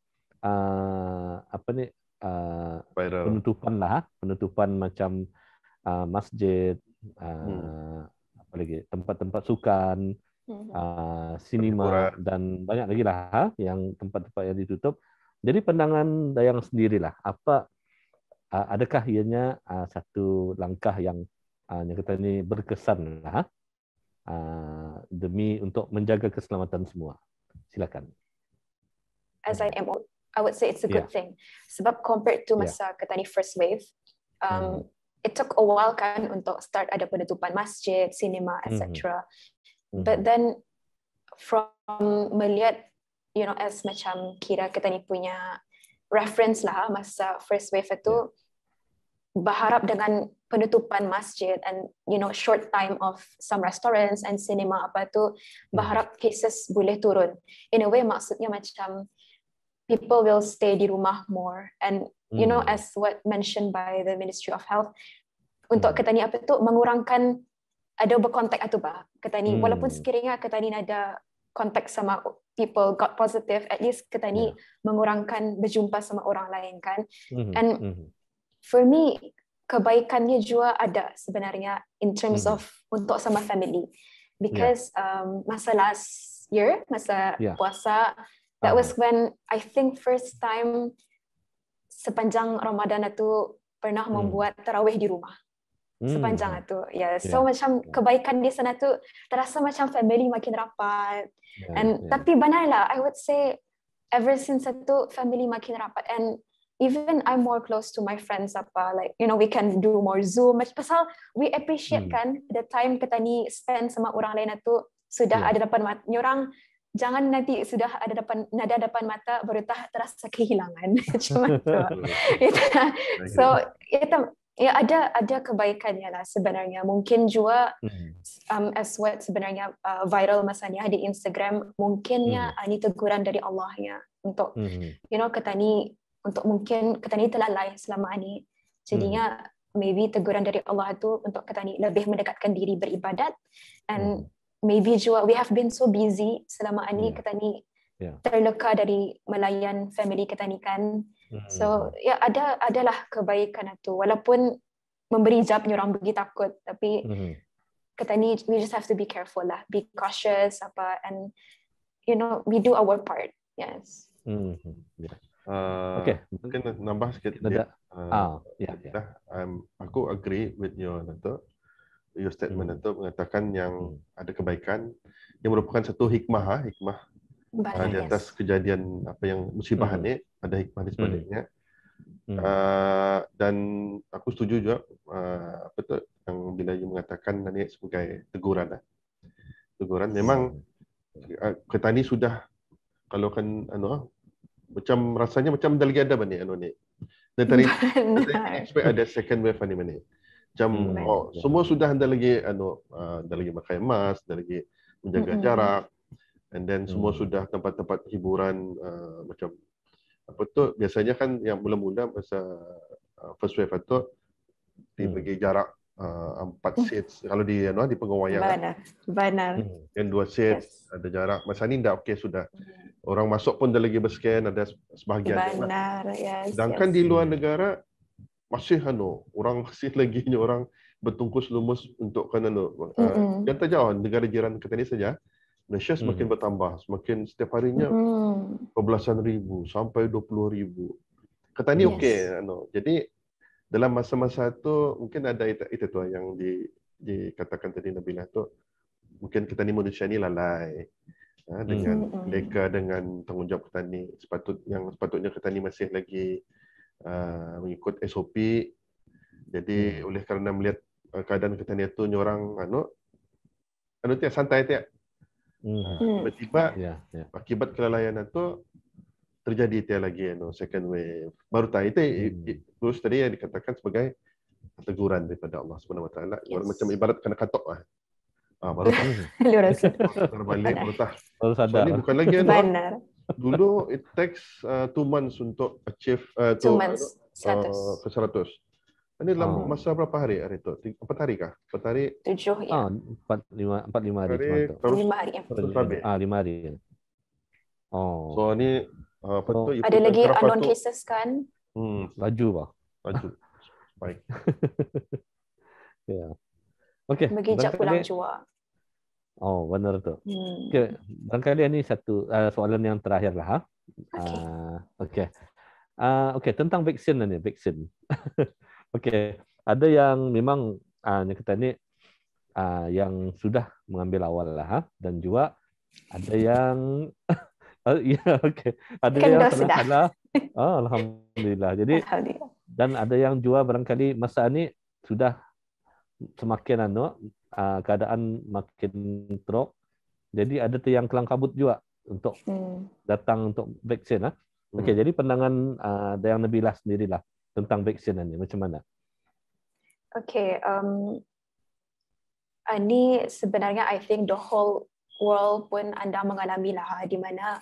penutupan macam masjid, apa lagi, tempat-tempat sukan, sinema dan banyak lagi lah yang tempat-tempat yang ditutup. Jadi pandangan Dayang sendirilah, adakah ianya satu langkah yang kata ni berkesan lah demi untuk menjaga keselamatan semua? Silakan.
As I would say it's a good thing. Sebab compared to masa kata ni first wave, it took a while kan untuk start ada penutupan masjid, cinema, etc. But then from melihat, you know, as macam kira kita ni punya reference lah masa first wave itu, berharap dengan penutupan masjid and, you know, short time of some restaurants and cinema apa tu, berharap cases boleh turun. In a way maksudnya macam people will stay di rumah more, and you know, as what mentioned by the Ministry of Health, untuk kita ni mengurangkan ada berkontak atau kita ni walaupun sekiranya kita ni ada kontak sama people got positive, at least kita ni mengurangkan berjumpa sama orang lain kan. And for me kebaikannya juga ada sebenarnya in terms of untuk sama family, because masa last year masa puasa, that was when I think first time sepanjang Ramadan itu pernah membuat tarawih di rumah. Sepanjang itu. So macam kebaikan di sana tu terasa macam family makin rapat. Tapi benarlah, I would say ever since itu family makin rapat, and even I'm more close to my friends like, you know, we can do more Zoom. Pasal we appreciate kan the time kita ni spend sama orang lain itu sudah ada depan mata. Orang jangan nanti sudah ada depan mata baru terasa kehilangan macam tu. So ada kebaikannya lah sebenarnya. Mungkin juga as what sebenarnya viral masanya di Instagram, mungkinnya ini teguran dari Allahnya untuk you know kita ni, untuk mungkin kita ni terlalai selama ini. Jadinya maybe teguran dari Allah itu untuk kita ni lebih mendekatkan diri beribadat, and maybe juga we have been so busy selama ini kita ni terleka dari melayan family kita ni kan. So ya adalah kebaikan itu, walaupun memberi jawab ni orang pergi takut, tapi kita ni we just have to be careful lah, be cautious apa, and you know we do our part. Yes.
Okay, mungkin nambah sikit. Aku agree with your statement itu, mengatakan yang ada kebaikan yang merupakan satu hikmah di atas kejadian apa yang musibah ini, ada hikmah di sebaliknya. Dan aku setuju juga apa tu yang bila you mengatakan ini sebagai teguran. Teguran memang kita ni sudah, kalau kan macam rasanya macam dah lagi ada ni ni. Dan tadi expect ada second wave ni. Macam semua sudah dah lagi dah lagi pakai mask, dah lagi menjaga jarak, and then semua sudah tempat-tempat hiburan macam apa tu biasanya kan yang mula-mula masa first wave itu dibagi jarak 4 seats kalau di pengawaian.
Benar.
Yang 2 seats ada jarak. Masa ni dah okey sudah. Orang masuk pun dah lagi berscan, ada sebahagian.
Benar, yes.
Sedangkan di luar negara masih orang masih lagi orang bertungkus lumus untuk kan yang terjauh negara jiran kita ni saja. Malaysia semakin bertambah, semakin setiap harinya berbelasan ribu sampai 20,000. Kata ni okey jadi dalam masa-masa itu mungkin ada itu tu yang dikatakan tadi Nabila tu, mungkin kita ni manusia ni lalai dengan leka dengan tanggungjawab kita ni, sepatutnya kita ni masih lagi mengikut SOP. Jadi oleh kerana melihat keadaan kita ni tu orang tiap santai tiap tiba-tiba akibat kelalaian itu terjadi tiap lagi second wave. Baru tahu itu terus tadi yang dikatakan sebagai teguran daripada Allah Subhanahu Wa Taala. Macam ibarat kena katok lah. Baru tahu. Terbalik baru tahu.
Baru sadar.
Ini bukan lagi dulu it takes 2 months untuk achieve
2 months 100.
ke 100. Ini dalam masa berapa hari itu? 4 hari kah? 4 hari?
7 ya.
4-5 hari cuma tu.
5 hari.
5 hari.
So ni apa tu?
Ada lagi unknown cases kan?
Laju bah.
Laju. Baik.
Ya. Okey.
Bagi jap pulang jua.
Benar tu. Okey, barangkali ini satu soalan yang terakhir lah. Okey. Okey, tentang vaksin ni, vaksin. Okey, ada yang memang kita ni yang sudah mengambil awal lah, dan juga ada yang okey, ada yang salah. Alhamdulillah. Jadi dan ada yang juga barangkali masa ni sudah semakin keadaan makin teruk. Jadi ada tu yang kelang kabut juga untuk datang untuk vaksin. Okey, jadi pandangan yang Nabila sendirilah tentang vaksin ini macam mana?
Okey, ini sebenarnya I think the whole world pun anda mengalami lah, di mana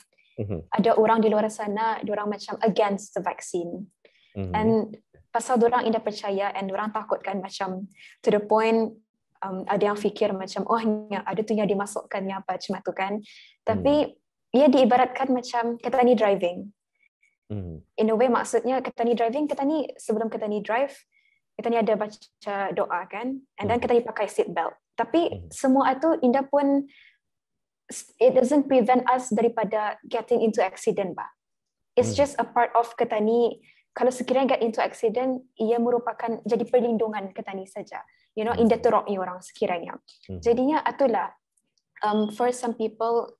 ada orang di luar sana, diorang macam against the vaccine. And pasal diorang tidak percaya and diorang takut kan, macam to the point ada yang fikir macam ada tu yang dimasukkannya apa macam tu kan. Tapi ia diibaratkan macam kita ni driving. In a way maksudnya kita ni driving, kita ni sebelum kita ni drive, kita ni ada baca doa kan, and then kita ni pakai seat belt. Tapi semua itu indah pun it doesn't prevent us daripada getting into accident bah. It's just a part of kita ni. Kalau sekiranya get into accident, ia merupakan jadi perlindungan kita ni saja. You know, indah teruk ni orang sekiranya. Jadinya itulah for some people,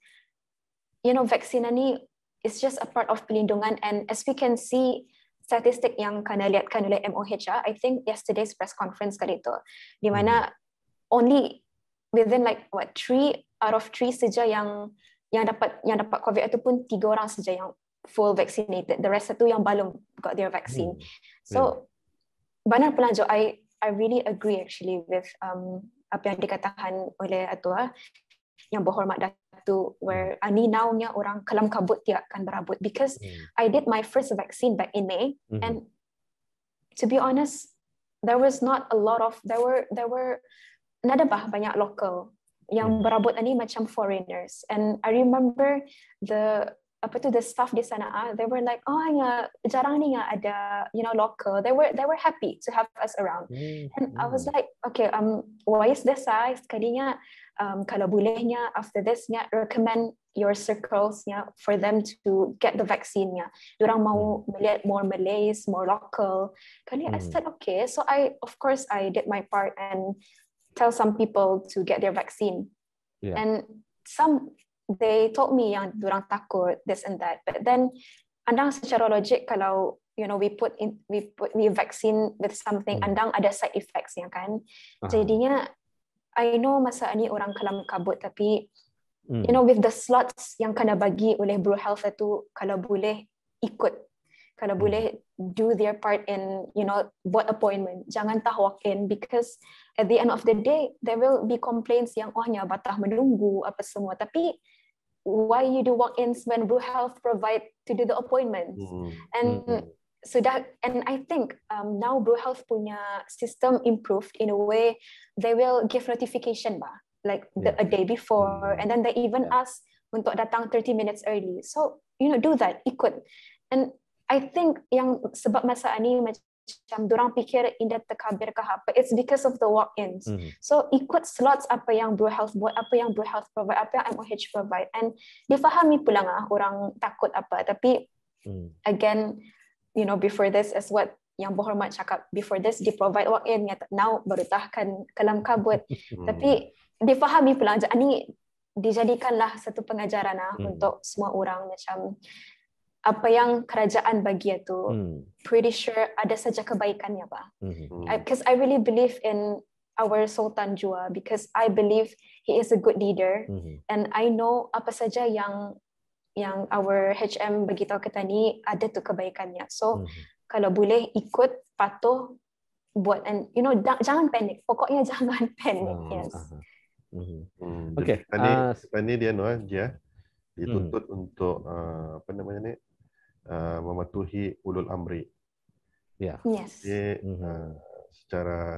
you know, vaksin ni is just a part of perlindungan, and as we can see statistik yang kena lihatkan oleh MOH, I think yesterday's press conference kali itu, di mana only within like 3 out of 3 saja yang dapat COVID itu pun 3 orang saja yang full vaccinated. The rest itu yang belum got their vaccine. So benar pelanjut, I really agree actually with apa yang dikatakan oleh Atua yang berhormat Datu, where ni now-nya orang kelam kabut tidak akan berabut, because I did my first vaccine back in May, and to be honest, there was not a lot of there were nada bah banyak local yang berabot ni macam foreigners, and I remember the staff di sana, they were like, oh ya jarang ni ada local. They were happy to have us around, and I was like, okay, why is this sekalinya kalau bolehnya after this recommend your circles for them to get the vaccine Diorang mau melihat more Malays, more local. Kali I said okay, so of course I did my part and tell some people to get their vaccine, and some they told me yang diorang takut this and that, but then andang secara logik kalau we vaccine with something, andang ada side effects kan. Jadinya I know masa ni orang kelam kabut, tapi with the slots yang kena bagi oleh Bro Health itu, kalau boleh ikut, kalau boleh do their part in buat appointment, jangan tah walk in, because at the end of the day there will be complaints yang batah menunggu apa semua, tapi why you do walk-ins when Bro Health provide to do the appointments? And and I think now Bro Health punya system improved in a way, they will give notification like a day before, and then they even ask untuk datang 30 minutes early. So do that, ikut. And I think yang sebab masa ni macam dorang fikir indah terkabir ke apa, it's because of the walk-ins. So ikut slots apa yang Bro Health buat, apa yang Bro Health provide, apa yang MOH provide, and difahami pula orang takut apa. Tapi again, before this, as what yang berhormat cakap, before this di provide walk-in, now baru tahkan kelam kabut. Tapi difahami pula, ni dijadikanlah satu pengajaran untuk semua orang, macam apa yang kerajaan bagi itu, pretty sure ada saja kebaikannya because I really believe in our Sultan Jua, because I believe he is a good leader, and I know apa saja yang our HM bagi tahu kita ni ada tu kebaikannya. So kalau boleh ikut, patuh buat, and jangan panik, pokoknya jangan panik. Yes.
Okay. Tadi dia dituntut untuk mematuhi ulul amri.
Yes.
Jadi secara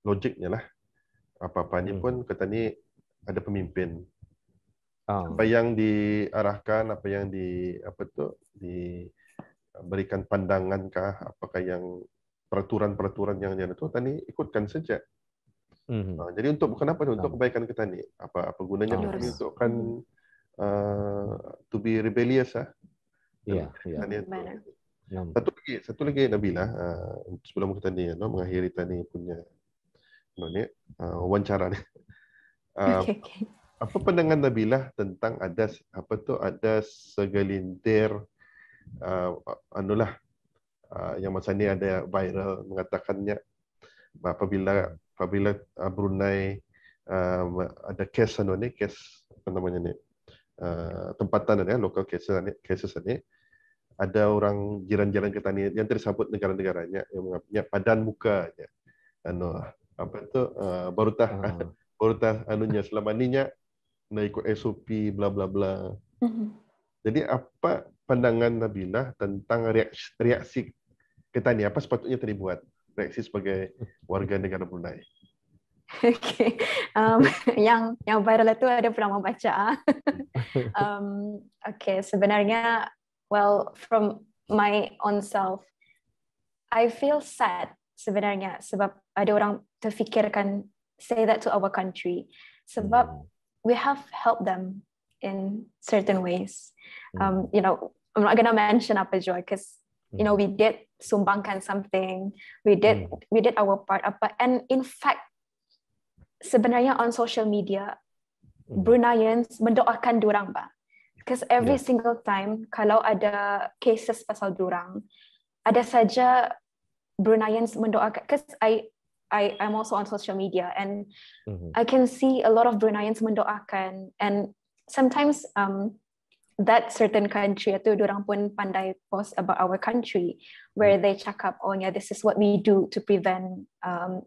logiknya lah, apa-apa ni pun kata ni ada pemimpin. Apa yang diarahkan, apa yang diberikan pandangan kah, apakah yang peraturan-peraturan yang dia tu tadi ikutkan saja. Jadi untuk kenapa? Untuk kebaikan kita ni. Apa gunanya kita ni untuk kan to be rebellious Satu lagi Nabila, sebelum kita ni mengakhiri tadi punya wawancara ni. Apa pandangan Nabila tentang ada segelintir yang masa ni ada viral mengatakannya apabila Brunei ada kes apa namanya ni, tempatan local cases ni, ada orang jiran-jiran kita ni yang tersebut negara-negaranya yang menganggapnya padan muka baru tah anunya selama ninya nak ikut SOP bla bla bla. Jadi apa pandangan Nabila tentang reaksi kita ni, apa sepatutnya tadi buat reaksi sebagai warga negara Brunei?
Okay. Yang viral itu ada pernah membaca. Okay, sebenarnya, well, from my own self, I feel sad sebenarnya sebab ada orang terfikirkan say that to our country, sebab we have helped them in certain ways. I'm not gonna mention apa jua, because we did sumbangkan something, we did our part apa, and in fact sebenarnya on social media Bruneians mendoakan durang because every single time kalau ada cases pasal durang, ada saja Bruneians mendoakan, because I'm also on social media, and I can see a lot of Bruneians mendoakan, and sometimes that certain country atau dorang pun pandai post about our country where they cakap, oh yeah, this is what we do to prevent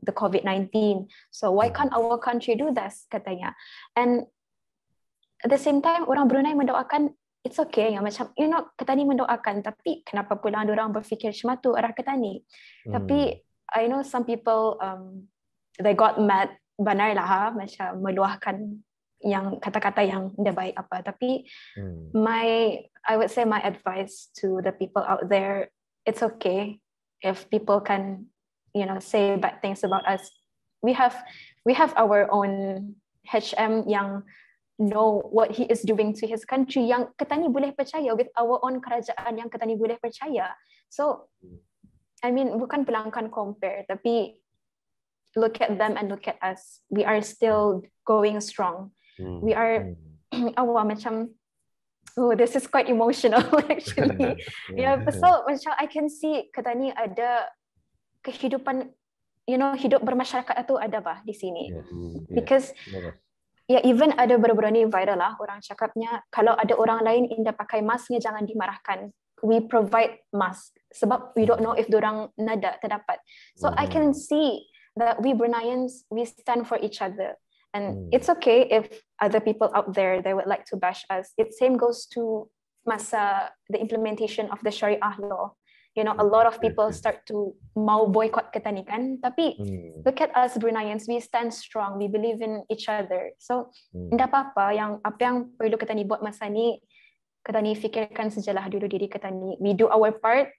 the COVID-19, so why can't our country do this, katanya. And at the same time orang Brunei mendoakan it's okay yang macam Ketani mendoakan, tapi kenapa pula orang berfikir macam tu arah Ketani. Tapi I know some people they got mad, benar lah macam meluahkan yang kata-kata yang tidak baik apa. Tapi I would say my advice to the people out there, it's okay if people can say bad things about us. We have our own HM yang know what he is doing to his country, yang Ketani boleh percaya, with our own kerajaan yang Ketani boleh percaya. So I mean, bukan pelangkan compare, tapi look at them and look at us. We are still going strong. We are macam this is quite emotional actually. Pasal macam I can see Ketani ada kehidupan, hidup bermasyarakat itu ada bah di sini. Because even ada baru-baru ni viral lah, orang cakapnya kalau ada orang lain indah pakai masknya jangan dimarahkan. We provide mask sebab we don't know if dorang terdapat. So I can see that we Bruneians, we stand for each other. And it's okay if other people out there, they would like to bash us. It same goes to masa the implementation of the Sharia law. A lot of people start to mau boycott Ketani kan. Tapi look at us Bruneians, we stand strong, we believe in each other. So tidak apa-apa, apa yang perlu Ketani buat masa ni, Ketani fikirkan sajalah dulu diri Ketani. We do our part,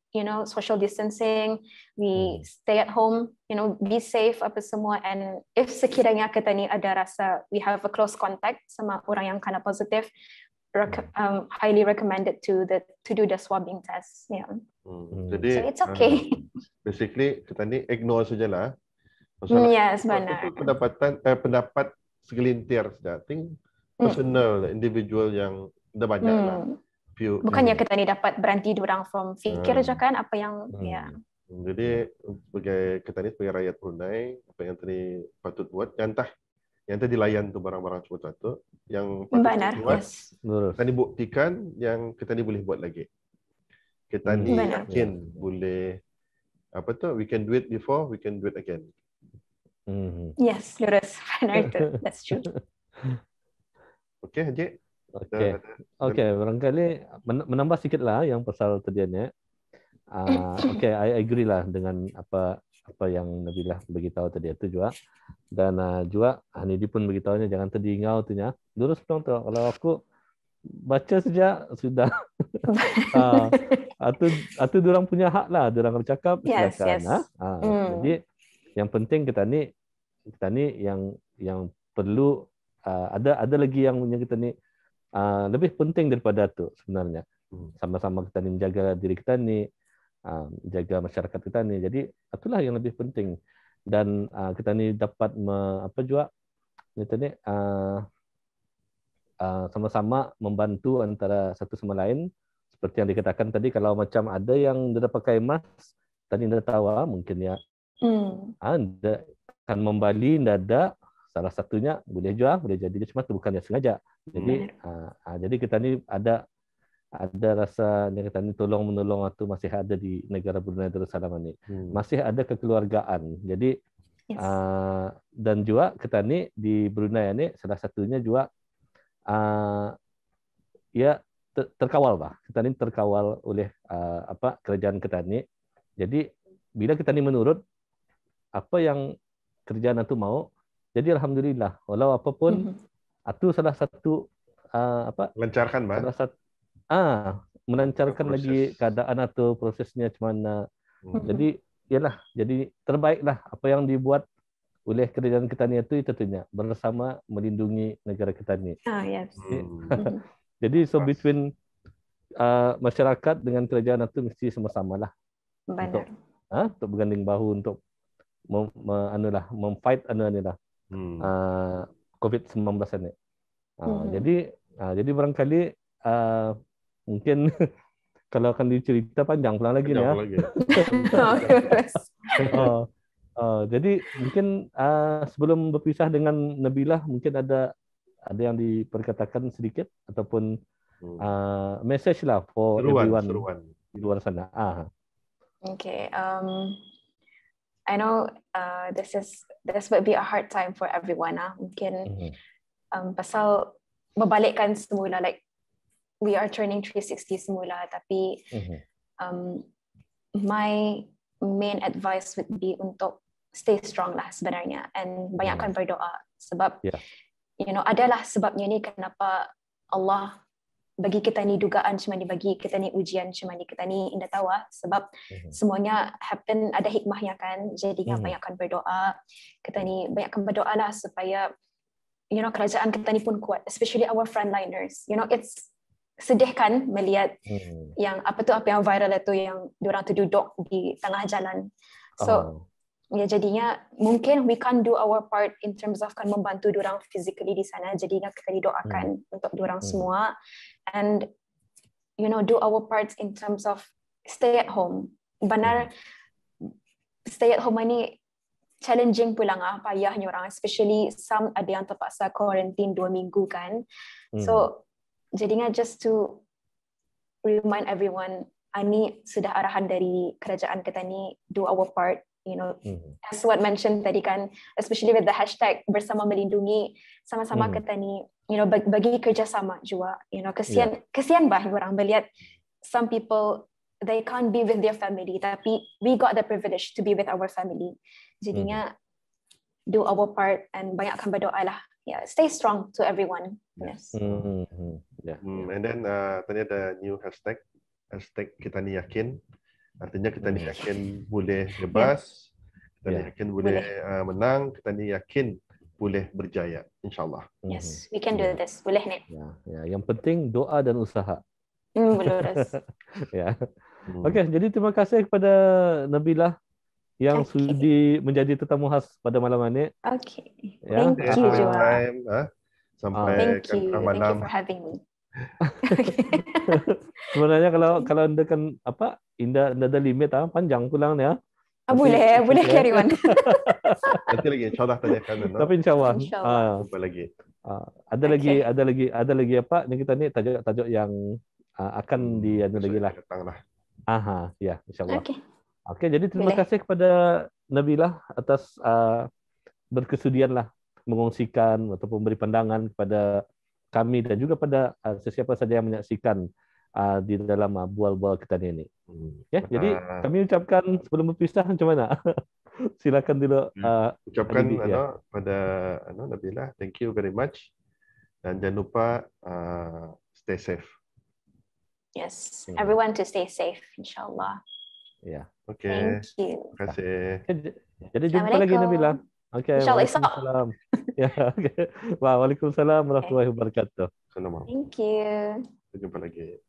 social distancing, we stay at home, be safe apa semua. And if sekiranya Ketani ada rasa we have a close contact sama orang yang kena positif, highly recommended to do the swabbing test.
Jadi
so it's okay.
Basically Ketani ignore sajalah.
Yes, benar.
Pendapat segelintir saja. I think personal, individual yang dah banyak lah.
Bukannya Ketani dapat berhenti diorang from fikir je kan apa yang
Jadi sebagai Ketani, sebagai rakyat Brunei, apa yang tadi patut buat, yang tadi layan tu barang-barang semua tu, yang patut buat, Ketani buktikan yang Ketani boleh buat lagi. Ketani yakin boleh we can do it before, we can do it again.
Yes, lurus. Benar itu. That's true.
Okay, Haji.
Okay, barangkali menambah sikit lah yang pasal tadiannya. Okay, I agree lah dengan apa yang Nabilah beritahu tadi itu juga. Dan juga Hanidi pun beritahunya jangan tertinggal tu nya. Lurus dong tu. Kalau aku baca saja sudah. Atau diorang punya hak lah, diorang bercakap silakan. Jadi yang penting kita ni yang perlu ada lagi yang punya kita ni lebih penting daripada itu sebenarnya. Sama-sama kita ni menjaga diri kita ni, jaga masyarakat kita ni. Jadi itulah yang lebih penting. Dan kita ni dapat kita ni sama-sama membantu antara satu sama lain. Seperti yang dikatakan tadi, kalau macam ada yang tidak pakai mask, tadi anda tahu mungkin ya, anda akan membali, tidak ada. Salah satunya boleh juga, boleh jadi cuma itu bukannya sengaja. Jadi kita ni ada rasa yang kita ni tolong menolong itu masih ada di negara Brunei Darussalam ini. Masih ada kekeluargaan. Jadi dan juga kita ni di Brunei ini salah satunya juga terkawal bah. Kita ni terkawal oleh kerajaan kita ni. Jadi bila kita ni menurut apa yang kerajaan itu mau, jadi alhamdulillah, walau apapun, itu salah satu
melancarkan,
melancarkan lagi keadaan atau prosesnya macam mana. Jadi jadi terbaiklah apa yang dibuat oleh kerajaan kita ni itu tentunya bersama melindungi negara kita ni.
Yes.
Jadi so between masyarakat dengan kerajaan itu mesti sama-sama lah. Untuk berganding bahu untuk memfight COVID-19 ini. Jadi barangkali mungkin kalau akan dicerita panjang pulang lagi ya. Jadi mungkin sebelum berpisah dengan Nabilah, mungkin ada yang diperkatakan sedikit ataupun message lah for everyone di luar sana.
Okay. I know this would be a hard time for everyone. Mungkin pasal membalikkan semula, like we are turning 360 semula, tapi my main advice would be untuk stay strong lah sebenarnya, and banyakkan berdoa, sebab adalah sebabnya ni kenapa Allah bagi kita ni dugaan macam ni, bagi kita ni ujian macam ni, kita ni indah tahu sebab semuanya happen ada hikmahnya kan. Jadinya banyakkan berdoa, kita ni banyakkan berdoa lah supaya kerajaan kita ni pun kuat, especially our frontliners. It's sedih kan melihat yang apa yang viral itu, yang diorang tu duduk di tengah jalan. So jadinya mungkin we can do our part in terms of kan membantu diorang physically di sana. Jadinya kita didoakan untuk diorang semua, and do our parts in terms of stay at home. Benar, stay at home ini challenging pulang payahnya orang, especially some ada yang terpaksa quarantine 2 minggu kan. So jadinya just to remind everyone, ini sudah arahan dari kerajaan kita ni, do our part, as what mentioned tadi kan, especially with the hashtag bersama melindungi, sama-sama kita ni bagi kerjasama juga. Kesian bah orang melihat some people they can't be with their family, tapi we got the privilege to be with our family. Jadinya do our part and banyakkan berdoa lah. Stay strong to everyone. Yes.
And then tadi ada new hashtag kita ni yakin. Artinya kita ni yakin boleh bebas, kita ni yakin boleh menang, kita ni yakin boleh berjaya, insyaAllah.
Yes, we can do this. Boleh ni.
Yang penting doa dan usaha.
Lurus.
Okey, jadi terima kasih kepada Nabilah yang sudi menjadi tetamu khas pada malam ini.
Okay. Thank you juga.
Sampai malam.
Thank you for having me.
Sebenarnya kalau anda kan Indah ada limit panjang pulang ya.
Boleh carry on.
Nanti lagi insya-Allah tanyakan.
Tapi insya-Allah.
Jumpa lagi.
Ada lagi apa yang kita ni tajuk yang akan lagi lah. Insya-Allah. Okey, jadi terima kasih kepada Nabilah atas berkesudianlah mengongsikan ataupun memberi pandangan kepada kami dan juga pada sesiapa saja yang menyaksikan di dalam bual-bual kita ini. Jadi kami ucapkan sebelum berpisah macam mana? Silakan dulu.
Ucapkan pada Nabilah, thank you very much, dan jangan lupa stay safe.
Yes, everyone to stay safe, insyaAllah.
Okay.
Thank you.
Terima kasih.
Jadi jumpa lagi Nabilah. Okay. Waalaikumsalam. Waalaikumsalam warahmatullahi wabarakatuh.
Thank you.
Jumpa lagi.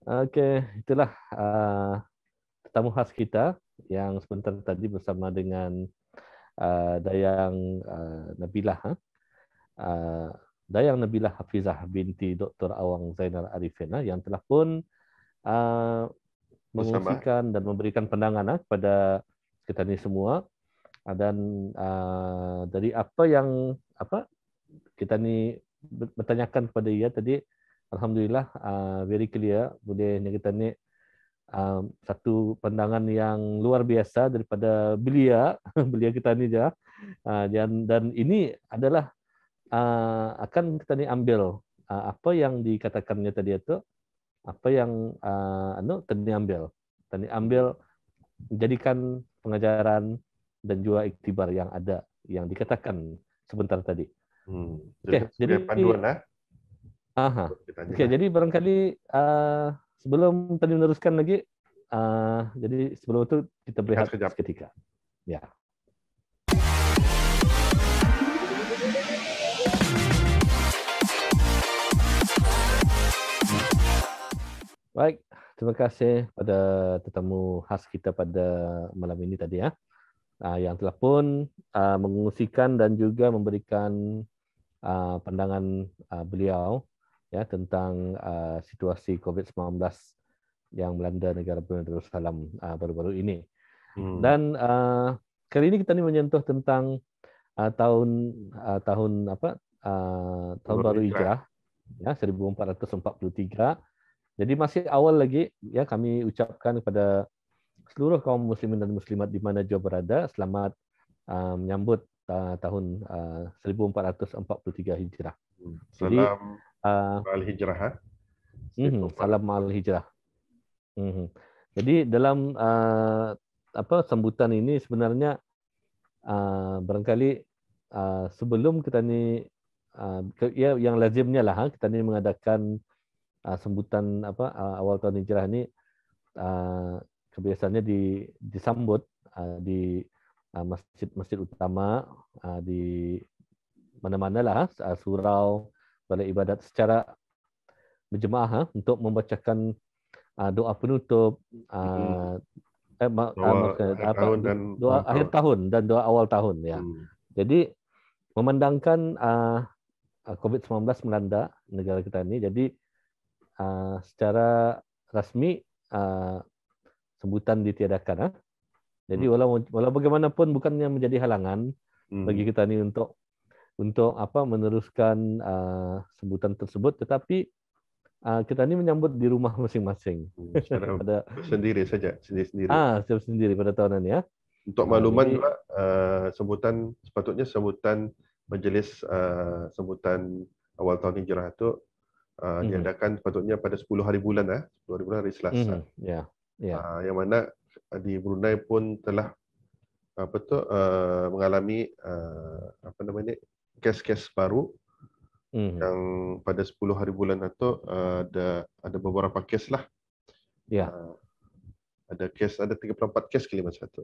Okay, itulah tetamu khas kita yang sebentar tadi bersama dengan Dayang Nabilah. Dayang Nabilah Hafizah binti Dr. Awang Zainal Arifin yang telah pun mengungsikan dan memberikan pandangan kepada kita ni semua, dan dari apa yang kita ni bertanyakan kepada ia tadi, alhamdulillah very clear, boleh kita ni satu pandangan yang luar biasa daripada belia kita ni je, dan ini adalah akan kita ni ambil apa yang dikatakannya tadi itu, apa yang tadi ambil jadikan pengajaran dan juga iktibar yang ada yang dikatakan sebentar tadi.
Jadi panduan
Okey, jadi barangkali sebelum tadi meneruskan lagi, jadi sebelum itu kita berehat seketika. Ya. Baik, terima kasih pada tetamu khas kita pada malam ini tadi yang telah pun mengungsikan dan juga memberikan pandangan beliau tentang situasi COVID-19 yang melanda negara Brunei Darussalam baru-baru ini. Dan kali ini kita ni menyentuh tentang tahun baru Hijrah 1443. Jadi masih awal lagi kami ucapkan kepada seluruh kaum muslimin dan muslimat di mana jua berada, selamat menyambut tahun 1443 Hijrah.
Salam Al-Hijrah. State of
Salam al-Hijrah. Jadi dalam sambutan ini sebenarnya barangkali sebelum kita ni yang lazimnya lah kita ni mengadakan sambutan awal tahun hijrah ni kebiasaannya disambut di masjid-masjid utama di mana-mana lah surau balai ibadat secara berjemaah untuk membacakan doa penutup doa akhir tahun dan doa awal tahun ya. Jadi memandangkan COVID-19 melanda negara kita ini, jadi secara rasmi sambutan ditiadakan. Jadi walau bagaimanapun bukannya menjadi halangan bagi kita ini untuk meneruskan sambutan tersebut, tetapi kita ini menyambut di rumah masing-masing.
Secara sendiri saja, sendiri-sendiri.
Secara sendiri pada tahunan ya.
Untuk makluman juga, sambutan sepatutnya sambutan majlis sambutan awal tahun hijrah itu diadakan sepatutnya pada 10 hari bulan 10 hari bulan hari Selasa. Yang mana di Brunei pun telah mengalami kes-kes baru yang pada 10 hari bulan itu ada beberapa kes lah. Ada 34 kes kali masa itu.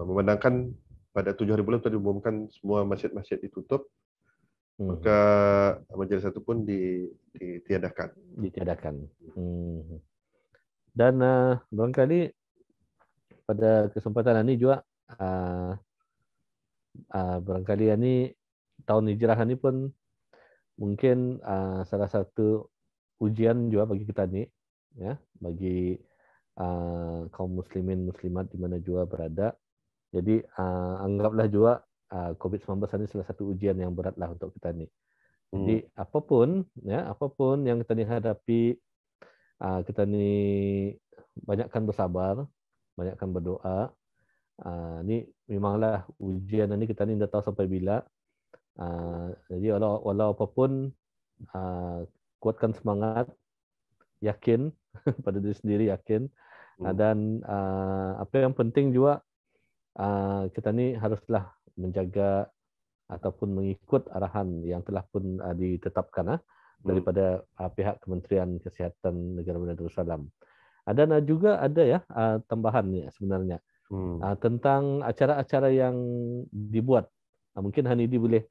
Memandangkan pada 7 hari bulan itu diumumkan semua masjid-masjid ditutup, maka majlis itu pun ditiadakan.
Dan barangkali pada kesempatan ini juga barangkali ini tahun hijrah ini pun mungkin salah satu ujian juga bagi kita ni, ya, bagi kaum muslimin muslimat di mana juga berada. Jadi anggaplah juga COVID-19 ini salah satu ujian yang beratlah untuk kita ni. Jadi apapun yang kita ni hadapi, kita ni banyakkan bersabar, banyakkan berdoa. Ni memanglah ujian ini kita ni tidak tahu sampai bila. Jadi walau apapun, kuatkan semangat, yakin pada diri sendiri, yakin. Dan apa yang penting juga, kita ni haruslah menjaga ataupun mengikut arahan yang telah pun ditetapkan daripada pihak Kementerian Kesihatan Negara Brunei Darussalam. Dan juga ada ya tambahan ni sebenarnya tentang acara-acara yang dibuat. Mungkin Hanidi boleh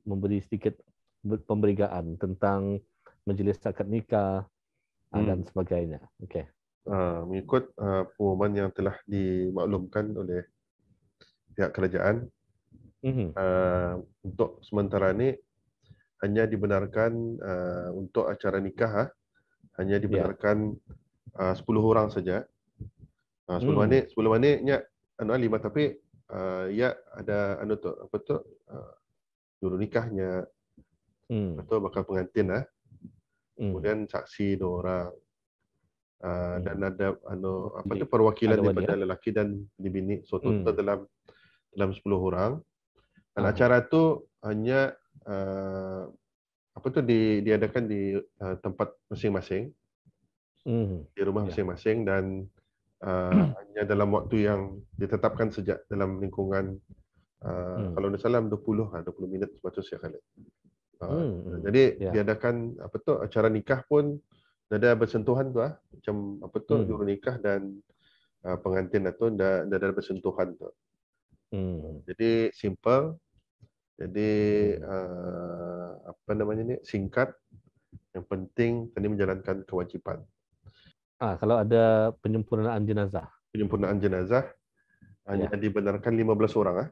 memberi sedikit pemberigaan tentang majlis akad nikah dan sebagainya. Okey.
Mengikut pengumuman yang telah dimaklumkan oleh pihak kerajaan, untuk sementara ini hanya dibenarkan untuk acara nikah hanya dibenarkan 10 orang saja. Sebelum ini 5, tapi ya ada juru nikahnya atau bakal pengantin kemudian saksi 2 orang dan ada perwakilan daripada lelaki dan bini. So total dalam 10 orang. Dan acara itu hanya diadakan di tempat masing-masing, di rumah masing-masing, dan hanya dalam waktu yang ditetapkan sejak dalam lingkungan kalau tidak salah 20 minit sebatas kali. Jadi diadakan acara nikah pun ada bersentuhan macam juru nikah dan pengantin itu ada bersentuhan tu. Jadi simple, jadi singkat. Yang penting tadi menjalankan kewajipan.
Kalau ada penyempurnaan jenazah.
Penyempurnaan jenazah hanya dibenarkan 15 orang.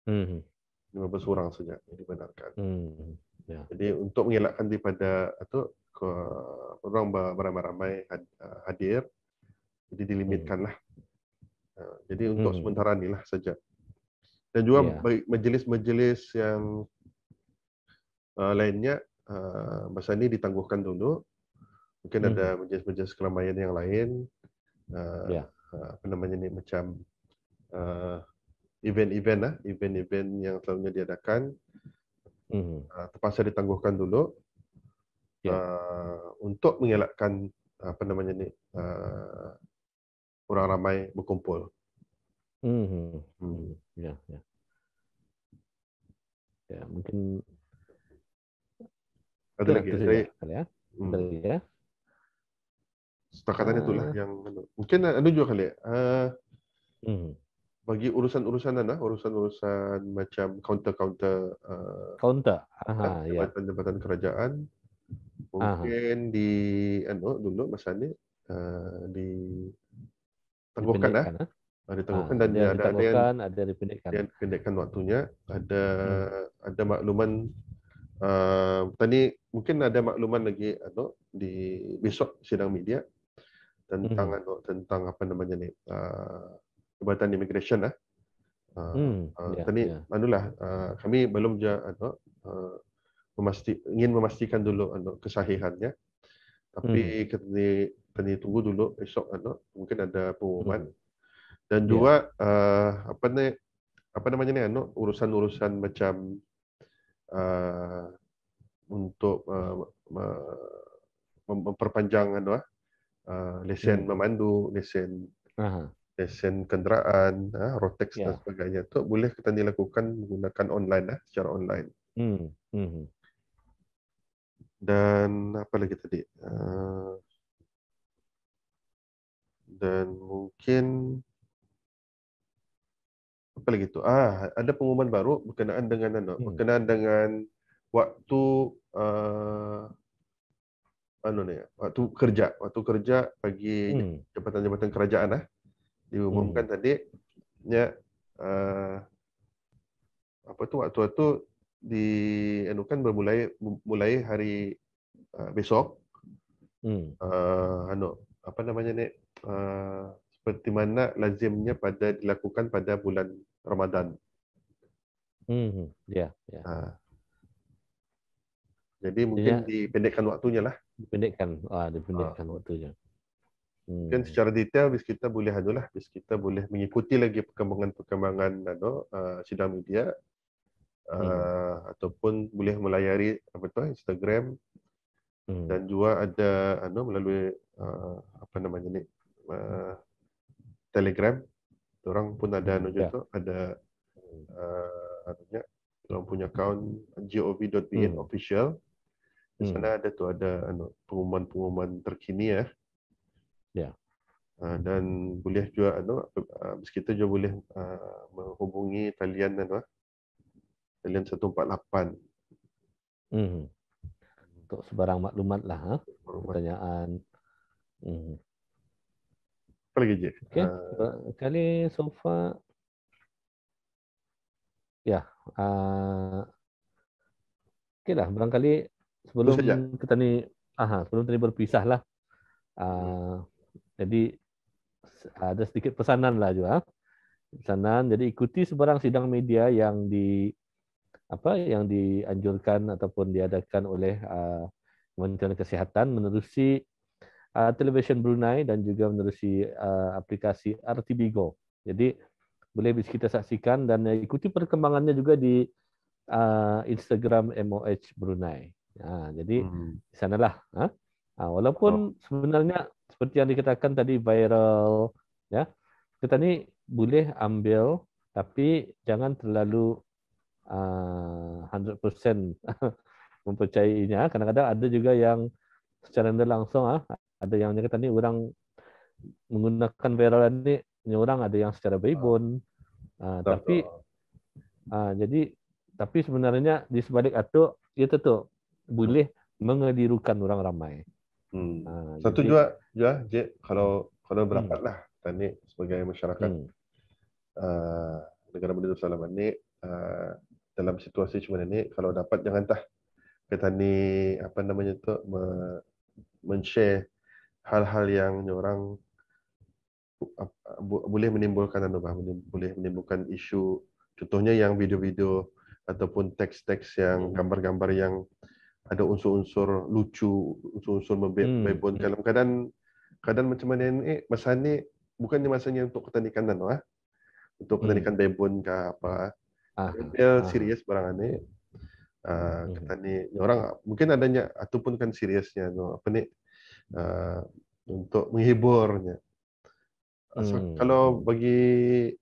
15 orang saja dibenarkan. Jadi untuk mengelakkan daripada orang beramai-ramai hadir, jadi dilimitkanlah. Jadi untuk sementara inilah saja. Dan juga majlis-majlis yang lainnya masa ini ditangguhkan dulu. Mungkin ada majlis-majlis keramaian yang lain, macam event-event yang selalunya diadakan. terpaksa ditangguhkan dulu untuk mengelakkan apa namanya ni orang ramai berkumpul.
Ya, mungkin
ada lagi
ya. Ada lagi ya.
Setakatannya itulah yang mungkin juga kali bagi urusan-urusan macam counter jabatan kerajaan mungkin dulu masa ni ditangguhkan
ditangguhkan, ada
dipendekkan waktunya, ada makluman tadi mungkin ada makluman lagi di besok sidang media tentang apa namanya ni Jabatan Immigration kami belum ingin memastikan dulu kesahihannya, tapi kami tunggu dulu besok mungkin ada pengumuman. Dan dua apa namanya ni urusan-urusan macam untuk memperpanjang lesen memandu, lesen kenderaan, road tax dan sebagainya tu boleh kita dilakukan menggunakan online secara online. Dan apa lagi tadi? Dan mungkin apa lagi tu? Ada pengumuman baru berkenaan dengan waktu waktu kerja bagi jabatan-jabatan kerajaan diumumkan tadi waktu mulai hari besok apa namanya ni seperti mana lazimnya dilakukan pada bulan Ramadan. Jadi mungkin dipendekkan waktunya lah.
Dipendekkan waktunya.
Mungkin secara detail bis kita boleh mengikuti lagi perkembangan sidang media ataupun boleh melayari Instagram dan juga ada melalui apa namanya ni Telegram. Orang pun ada ada orang punya akaun gov.bn official. Di sana ada pengumuman terkini dan boleh juga kita juga boleh menghubungi talian 148
untuk sebarang maklumat lah pertanyaan.
Apa lagi je?
Kali so far okeylah, barangkali sebelum kita ni berpisah lah. Jadi ada sedikit pesanan lah juga. Jadi ikuti sebarang sidang media yang dianjurkan ataupun diadakan oleh Kementerian Kesihatan menerusi Television Brunei dan juga menerusi aplikasi RTB Go. Jadi boleh kita saksikan dan ikuti perkembangannya juga di Instagram MOH Brunei. Jadi di sanalah. Walaupun sebenarnya seperti yang dikatakan tadi viral, kita ni boleh ambil tapi jangan terlalu 100% mempercayainya. Kadang-kadang ada juga yang secara langsung ada yang kata ni orang menggunakan viral ni orang ada yang secara baibun. Tapi sebenarnya di sebalik itu tu boleh mengelirukan orang ramai.
Satu juga kalau berdapatlah tadi sebagai masyarakat negara Madinah Darussalam ni dalam situasi macam ni, kalau dapat jangan kita ni apa namanya tu men-share hal-hal yang orang boleh menimbulkan boleh menimbulkan isu, contohnya yang video-video ataupun teks-teks yang gambar-gambar yang ada unsur-unsur lucu, unsur-unsur membebon. Kadang macam mana ni masa ni bukannya masanya untuk ketanikan untuk ketanikan bebon ke apa. Dia serius barang ni. Kata ni orang mungkin adanya ataupun kan seriusnya apa ni untuk menghiburnya. Kalau bagi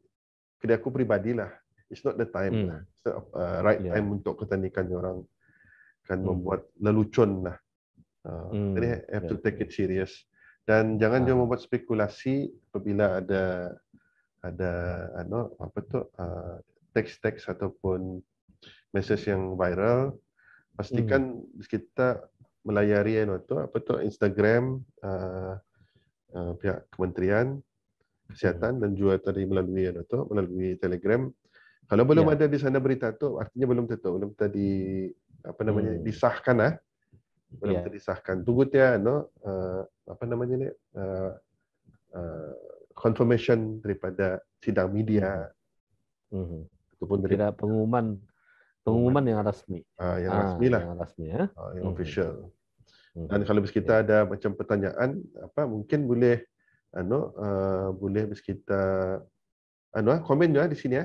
kedai aku pribadi lah, it's not the time lah. It's not right time untuk ketanikan orang kan membuat lelucon lah. Jadi have to take it serious. Dan jangan juga membuat spekulasi apabila ada teks-teks ataupun message yang viral. Pastikan kita melayari Instagram pihak kementerian kesihatan dan juga tadi melalui Telegram. Kalau belum ada di sana berita tu, artinya belum tadi disahkan lah. Belum disahkan. Tunggu dia confirmation daripada sidang media ataupun
tidak pengumuman yang rasmi.
Yang rasmi lah.
Yang rasmi
yang official. Dan kalau kita ada macam pertanyaan mungkin boleh boleh kita komen juga di sini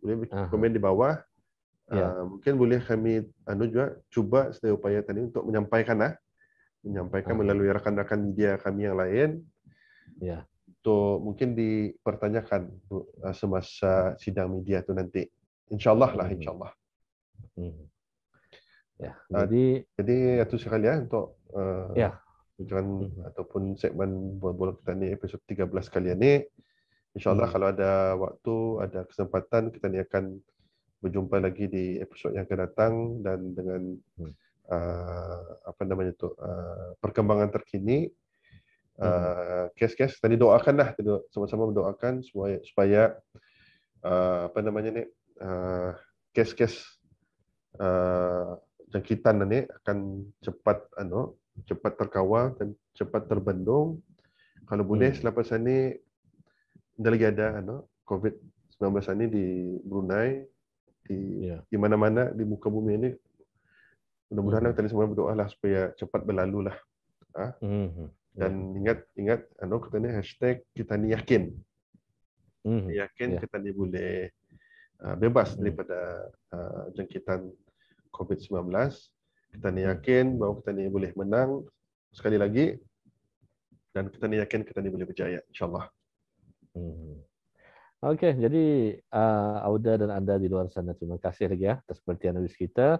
boleh komen di bawah. Mungkin boleh kami juga cuba sedaya upaya tadi untuk menyampaikan melalui rakan-rakan media kami yang lain. Untuk mungkin dipertanyakan semasa sidang media itu nanti. Insyaallah lah, insyaallah. Jadi itu sekali untuk ataupun segmen bola kita ni episod 13 kali ini. InsyaAllah kalau ada waktu, ada kesempatan, kita ni akan berjumpa lagi di episod yang akan datang dan dengan perkembangan terkini. Kes-kes tadi doakanlah, sama-sama mendoakan supaya kes-kes jangkitan ini akan cepat terkawal dan cepat terbendung. Kalau boleh selepas ini dah lagi ada COVID-19 ini di Brunei, di mana-mana di muka bumi ini. Mudah-mudahan kita semua berdoalah supaya cepat berlalu lah. Dan ingat kita ni hashtag kita ni yakin. Yakin kita ni boleh bebas daripada jangkitan COVID-19. Kita ni yakin bahawa kita ni boleh menang sekali lagi, dan kita ni yakin kita ni boleh berjaya, insyaAllah.
Okey, jadi Auda dan anda di luar sana, terima kasih lagi atas perhatian kita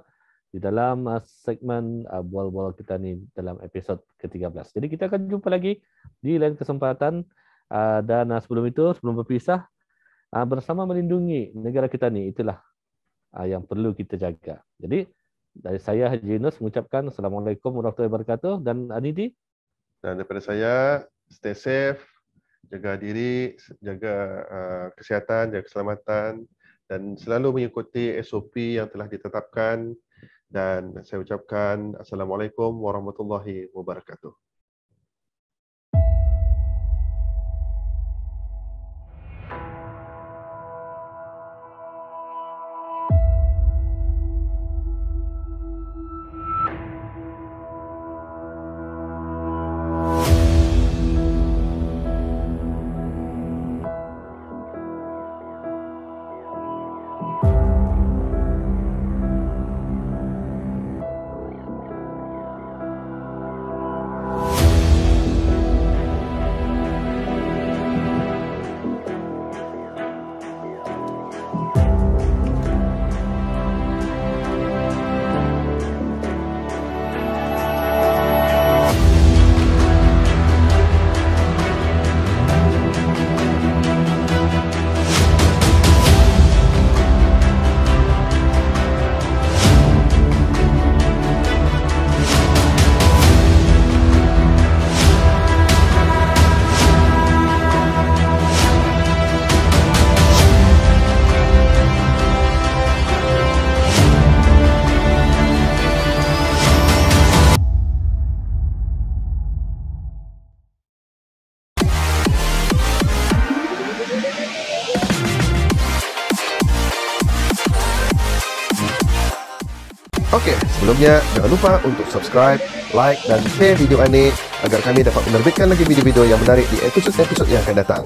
di dalam segmen Bola-Bola kita ni dalam episod ke-13. Jadi kita akan jumpa lagi di lain kesempatan, dan sebelum berpisah, bersama melindungi negara kita ni, itulah yang perlu kita jaga. Jadi dari saya Haji Yunus mengucapkan Assalamualaikum warahmatullahi wabarakatuh, dan Anidi.
Dan daripada saya, stay safe, jaga diri, jaga kesihatan, jaga keselamatan, dan selalu mengikuti SOP yang telah ditetapkan. Dan saya ucapkan Assalamualaikum warahmatullahi wabarakatuh. Okey, sebelumnya jangan lupa untuk subscribe, like dan share video ini agar kami dapat menerbitkan lagi video-video yang menarik di episod-episod yang akan datang.